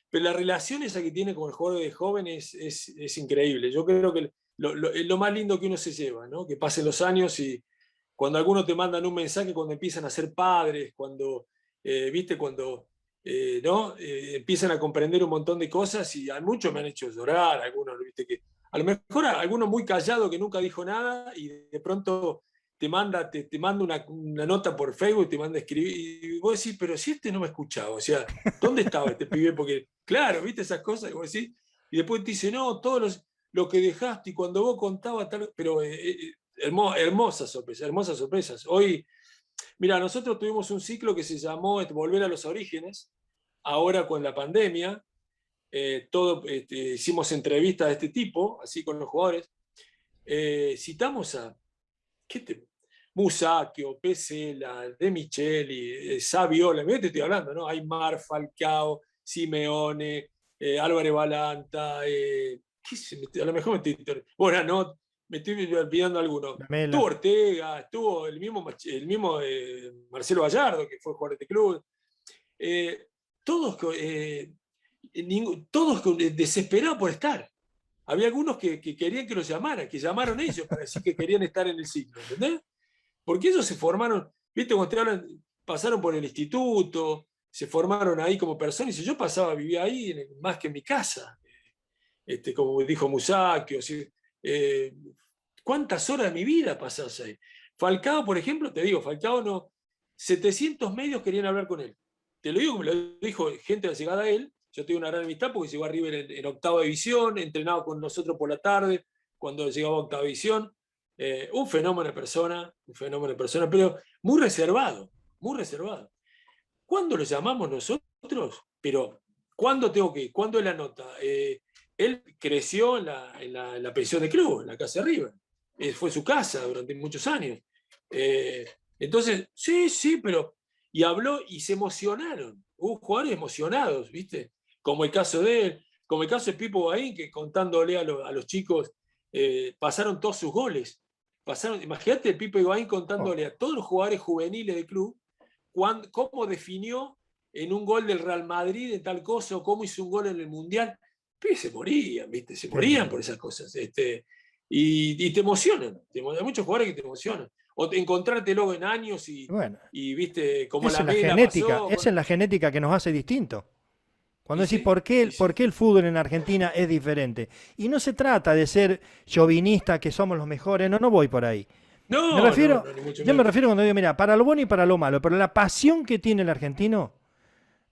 pero la relación esa que tiene con el jugador de joven es increíble. Yo creo que es lo más lindo que uno se lleva, ¿no? Que pasen los años y cuando algunos te mandan un mensaje, cuando empiezan a ser padres, cuando, viste, cuando ¿no? Empiezan a comprender un montón de cosas y a muchos me han hecho llorar, algunos, viste, que a lo mejor algunos muy callado que nunca dijo nada y de pronto te manda una nota por Facebook, te manda a escribir y vos decís, pero si este no me escuchaba, o sea, ¿dónde estaba este pibe? Porque, claro, viste esas cosas, y vos decís, y después te dice, no, lo que dejaste y cuando vos contabas tal, pero hermosas sorpresas, hermosas sorpresas. Hoy, mira, nosotros tuvimos un ciclo que se llamó Volver a los Orígenes, ahora con la pandemia, hicimos entrevistas de este tipo, así con los jugadores, citamos a, ¿qué te? Musacchio, Pesela, De Micheli, Saviola, mira te estoy hablando, ¿no? Aymar, Falcao, Simeone, Álvarez Balanta, a lo mejor bueno, no, me estoy olvidando alguno. Estuvo Lamela. Ortega, estuvo el mismo Marcelo Gallardo, que fue jugador de este club. Eh, todos, todos desesperados por estar. Había algunos que querían que los llamaran, que llamaron ellos para decir que querían estar en el ciclo, ¿entendés? Porque ellos se formaron, viste, cuando te hablan, pasaron por el instituto, se formaron ahí como personas, y yo pasaba, vivía ahí más que en mi casa, como dijo Musacchio, eh, ¿cuántas horas de mi vida pasás ahí? Falcao, por ejemplo, te digo, Falcao no, 700 medios querían hablar con él. Te lo digo como lo dijo gente llegada a él, yo tengo una gran amistad porque llegó a River en octava división, entrenado con nosotros por la tarde, cuando llegaba a octava división. Un fenómeno de persona, pero muy reservado, muy reservado. ¿Cuándo lo llamamos nosotros? Pero, ¿cuándo tengo que ir? ¿Cuándo es la nota? Él creció en la pensión de club, en la casa de River. Fue su casa durante muchos años. Eh, entonces, sí, sí, pero. Y habló y se emocionaron. Hubo jugadores emocionados, ¿viste? Como el caso de él, como el caso de Pipo Baín, que contándole a los chicos, pasaron todos sus goles. Imagínate el Pipo Higuaín Oh, contándole a todos los jugadores juveniles del club cómo definió en un gol del Real Madrid de tal cosa o cómo hizo un gol en el Mundial. Pero se morían, ¿viste? Se qué morían lindo. por esas cosas. Y te emocionan. Hay muchos jugadores que te emocionan. O encontrarte luego en años Bueno, viste, como esa la es la Mela genética, pasó. esa es la genética que nos hace distintos. Cuando Y decís sí, y por sí. qué el fútbol en Argentina es diferente. Y no se trata de ser chauvinista, que somos los mejores, no voy por ahí. Me No, no, refiero, no, ni mucho yo me menos. refiero cuando digo, mira, para lo bueno y para lo malo, pero la pasión que tiene el argentino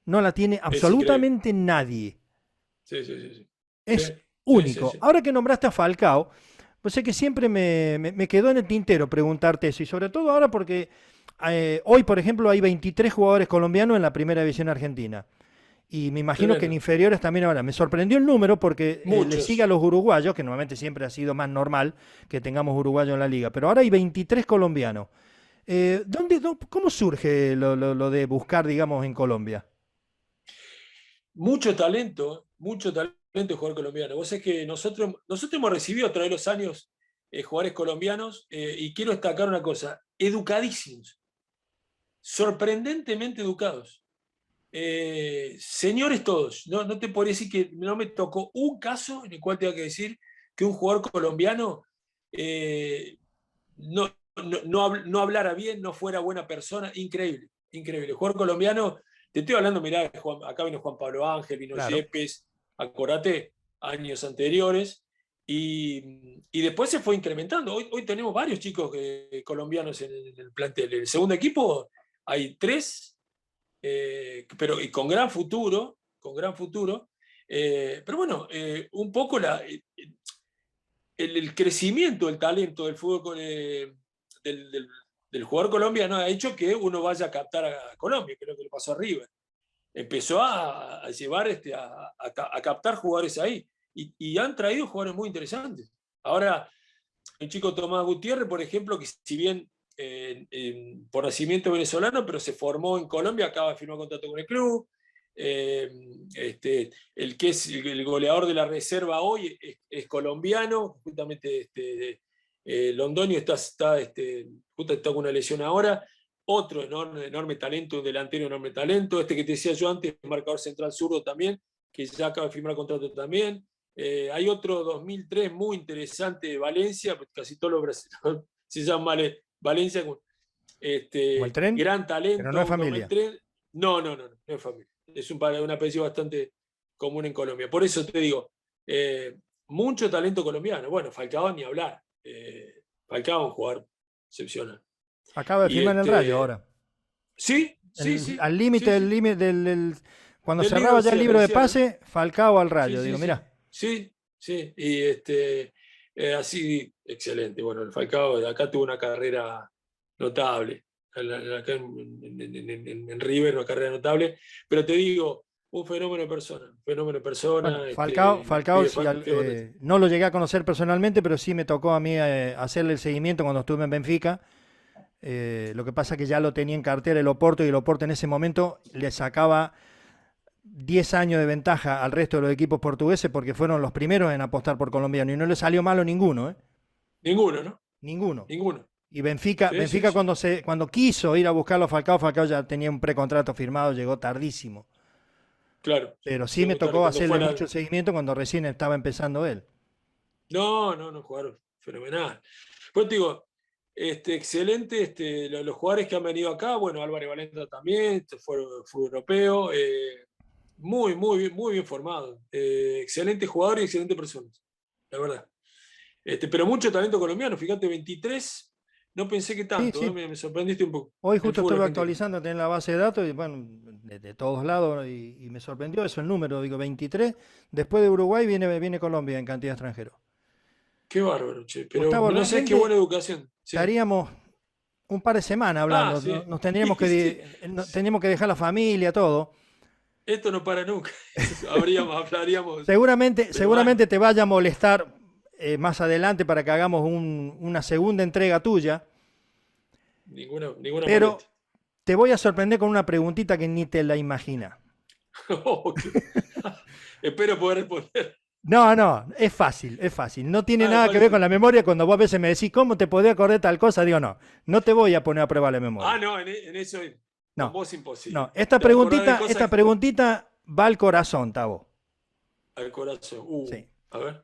no la tiene Es increíble. absolutamente nadie. Sí, sí, sí. Sí, Es sí, sí, sí. único. Sí. Ahora que nombraste a Falcao, pues sé que siempre me quedó en el tintero preguntarte eso, y sobre todo ahora porque hoy, por ejemplo, hay 23 jugadores colombianos en la primera división argentina. Y me imagino que en Tremendo. inferiores también ahora. Me sorprendió el número porque le sigue a Muchos. los uruguayos, que normalmente siempre ha sido más normal que tengamos uruguayos en la liga, pero ahora hay 23 colombianos. ¿Cómo surge lo de buscar, digamos, en Colombia? Mucho talento de jugador colombiano. Vos sabés que nosotros hemos recibido a través de los años jugadores colombianos y quiero destacar una cosa, educadísimos, sorprendentemente educados. Señores todos, no te podría decir que no me tocó un caso en el cual tenga que decir que un jugador colombiano eh, no hablara bien, no fuera buena persona, increíble, increíble. El jugador colombiano, te estoy hablando, mirá, acá vino Juan Pablo Ángel, vino Claro. Yepes, acordate, años anteriores, y después se fue incrementando. Hoy tenemos varios chicos colombianos en el plantel. En el segundo equipo hay 3, pero y con gran futuro, pero bueno, un poco el crecimiento del talento del fútbol del jugador colombiano ha hecho que uno vaya a captar a Colombia, creo que le pasó a River. Empezó a llevar, a captar jugadores ahí, y han traído jugadores muy interesantes. Ahora, el chico Tomás Gutiérrez, por ejemplo, que si bien por nacimiento venezolano, pero se formó en Colombia, acaba de firmar contrato con el club. El que es el goleador de la reserva hoy es colombiano, justamente Londoño justo está con una lesión ahora. Otro enorme talento, un delantero enorme talento. Este que te decía yo antes, marcador central zurdo también, que ya acaba de firmar contrato también. Hay otro 2003 muy interesante, Valencia, casi todos los brasileños se llaman Valencia, ¿Como el Tren? gran talento. Pero no es familia. No es familia. Es un apellido bastante común en Colombia. Por eso te digo, mucho talento colombiano. Bueno, Falcao ni hablar. Falcao es un jugador excepcional. Acaba de firmar en el Rayo ahora. Sí. Al límite del cuando del cerraba ya el libro de cierre. pase, Falcao al Rayo. Digo, mirá. Sí. Y así, excelente. Bueno, el Falcao de acá tuvo una carrera notable. Acá en River, una carrera notable. Pero te digo, un fenómeno de persona. Bueno, Falcao no lo llegué a conocer personalmente, pero sí me tocó a mí hacerle el seguimiento cuando estuve en Benfica. Lo que pasa es que ya lo tenía en cartera el Oporto, y el Oporto en ese momento le sacaba 10 años de ventaja al resto de los equipos portugueses, porque fueron los primeros en apostar por colombiano, y no le salió malo ninguno. Ninguno, ¿no? Ninguno. Ninguno. Y Benfica, cuando quiso ir a buscarlo a Falcao ya tenía un precontrato firmado, llegó tardísimo. Claro. Pero sí me tocó hacerle mucho seguimiento cuando recién estaba empezando él. No, jugaron fenomenal. Pues te digo, excelente, los jugadores que han venido acá, bueno, Álvarez Valenta también, fue europeo, muy bien formado. Excelente jugador y excelente persona, la verdad. Pero mucho talento colombiano, fíjate, 23, no pensé que tanto, Sí. Me sorprendiste un poco. Hoy justo estuve actualizando en la base de datos, y bueno, de todos lados, y me sorprendió eso, el número, digo, 23. Después de Uruguay viene Colombia en cantidad de extranjeros. Qué bárbaro, che. Pero Gustavo, no sé, qué buena educación. Sí. Estaríamos un par de semanas hablando, sí. Nos tendríamos que dejar la familia, todo. Esto no para nunca. Hablaríamos. Seguramente te vaya a molestar más adelante para que hagamos una segunda entrega tuya. Ninguna Pero molestia. te voy a sorprender con una preguntita que ni te la imaginas. Espero poder responder. No, es fácil. No tiene nada que ver con la memoria. Cuando vos a veces me decís, ¿cómo te podés acordar tal cosa? Digo, no te voy a poner a prueba la memoria. No, en eso no, con vos imposible. No, esta preguntita va al corazón, Tavo. Al corazón. Sí. A ver.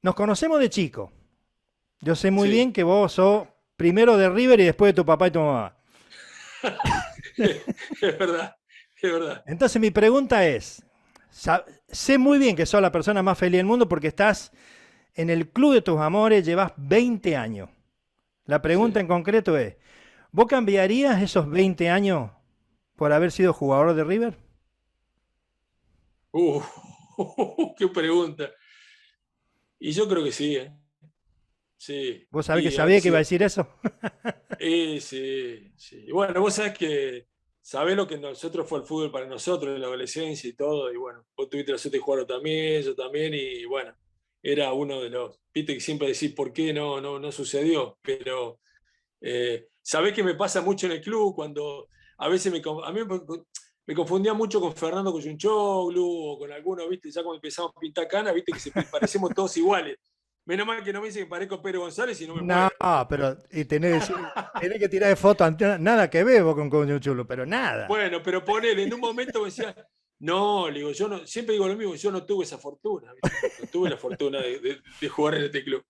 Nos conocemos de chico. Yo sé muy bien que vos sos primero de River y después de tu papá y tu mamá. Es verdad. Entonces mi pregunta es, sé muy bien que sos la persona más feliz del mundo porque estás en el club de tus amores, llevas 20 años. La pregunta en concreto es, ¿vos cambiarías esos 20 años por haber sido jugador de River? Qué pregunta. Y yo creo que sí, ¿eh? Sí. ¿Vos sabés que sabía que iba a decir eso? Sí. Bueno, vos sabés lo que nosotros fue el fútbol para nosotros en la adolescencia y todo, y bueno, vos tuviste la suerte de jugarlo también, yo también, y bueno, era uno de los, viste que siempre decís por qué no sucedió, pero sabés que me pasa mucho en el club cuando a veces a mí me confundía mucho con Fernando Cuyunchoglu o con alguno, viste, ya cuando empezamos a pintar canas, viste que parecemos todos iguales. Menos mal que no me dicen que parezco a Pedro González y no me muero. No, pero tenés que tirar de foto, nada que ver vos con Cuyunchoglu, pero nada. Bueno, pero ponele, en un momento me decía, no, le digo, siempre digo lo mismo, yo no tuve esa fortuna, ¿viste? No tuve la fortuna de jugar en este club.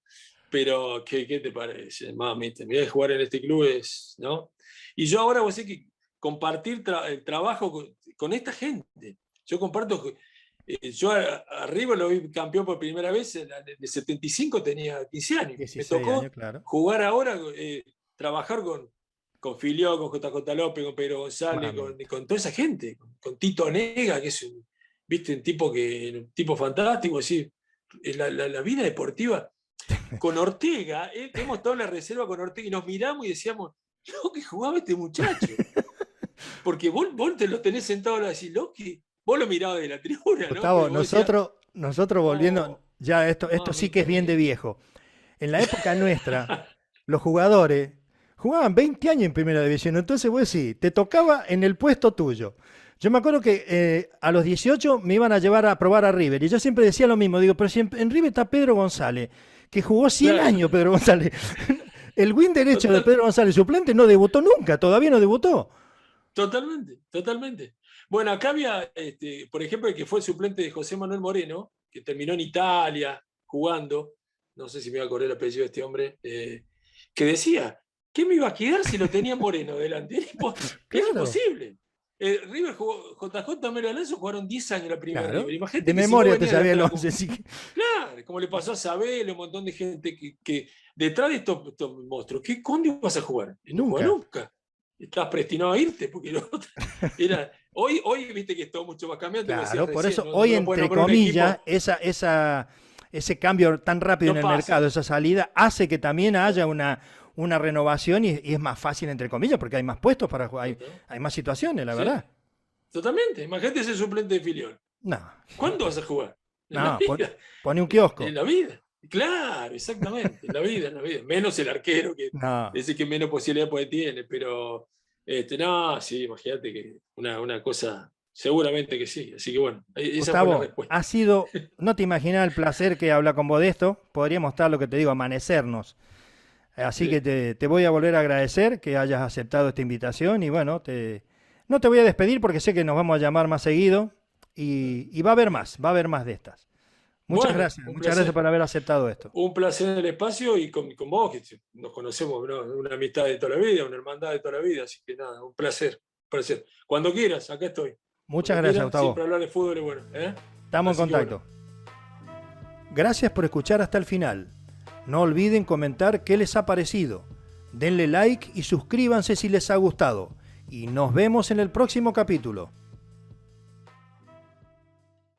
Pero, ¿qué te parece, mami? Mira, jugar en este club es, ¿no? Y yo ahora, vos sé que compartir el trabajo con esta gente. Yo comparto, yo a River lo vi campeón por primera vez, en el 75 tenía 15 años. 16 Me tocó años, claro. jugar ahora, trabajar con Filió, con JJ López, con Pedro González, con toda esa gente, con Tito Nega, que es un tipo fantástico, así. La vida deportiva. Con Ortega, hemos estado en la reserva con Ortega y nos miramos y decíamos, lo que jugaba este muchacho. Porque vos te lo tenés sentado y decís, vos lo mirabas de la tribuna, ¿no? Gustavo, nosotros volviendo, ya esto sí que es bien de viejo. En la época nuestra, los jugadores jugaban 20 años en primera división, entonces vos decís, te tocaba en el puesto tuyo. Yo me acuerdo que a los 18 me iban a llevar a probar a River y yo siempre decía lo mismo, digo, pero si en River está Pedro González, que jugó 100 años Pedro González. El wing derecho de Pedro González, suplente, no debutó nunca, todavía no debutó. Totalmente. Bueno, acá había, por ejemplo, el que fue el suplente de José Manuel Moreno, que terminó en Italia jugando, no sé si me iba a acordar el apellido de este hombre, que decía, ¿qué me iba a quedar si lo tenía Moreno delante? Era imposible. River jugó, JJ Mero Alonso jugaron 10 años la primera. Claro. Imagínate de memoria te sabía el 11. Sí. Claro, como le pasó a Sabel, un montón de gente que detrás de estos monstruos, ¿cuándo ibas a jugar? Nunca. Estás predestinado a irte, porque hoy viste que es todo mucho más cambiante. Claro, por eso hoy, entre comillas, ese cambio tan rápido en el mercado, esa salida, hace que también haya una renovación y es más fácil, entre comillas, porque hay más puestos para jugar, hay más situaciones, la verdad. Totalmente. Imagínate ese suplente de Filión. No. ¿Cuándo vas a jugar? Pone un kiosco. En la vida. Claro, exactamente. En la vida. Menos el arquero, que es el que menos posibilidad tiene. Pero, sí, imagínate que una cosa, seguramente que sí. Así que bueno, esa Gustavo, fue la respuesta. ha sido, no te imaginas el placer que habla con vos de esto. Podríamos estar, lo que te digo, amanecernos. Así que te voy a volver a agradecer que hayas aceptado esta invitación y bueno, no te voy a despedir porque sé que nos vamos a llamar más seguido y va a haber más de estas. Muchas gracias por haber aceptado esto. Un placer en el espacio y con vos, que nos conocemos, ¿no? Una amistad de toda la vida, una hermandad de toda la vida, así que nada, un placer. Cuando quieras, acá estoy. Muchas gracias, Gustavo. Siempre hablar de fútbol es bueno. Estamos en contacto. Gracias por escuchar hasta el final. No olviden comentar qué les ha parecido. Denle like y suscríbanse si les ha gustado. Y nos vemos en el próximo capítulo.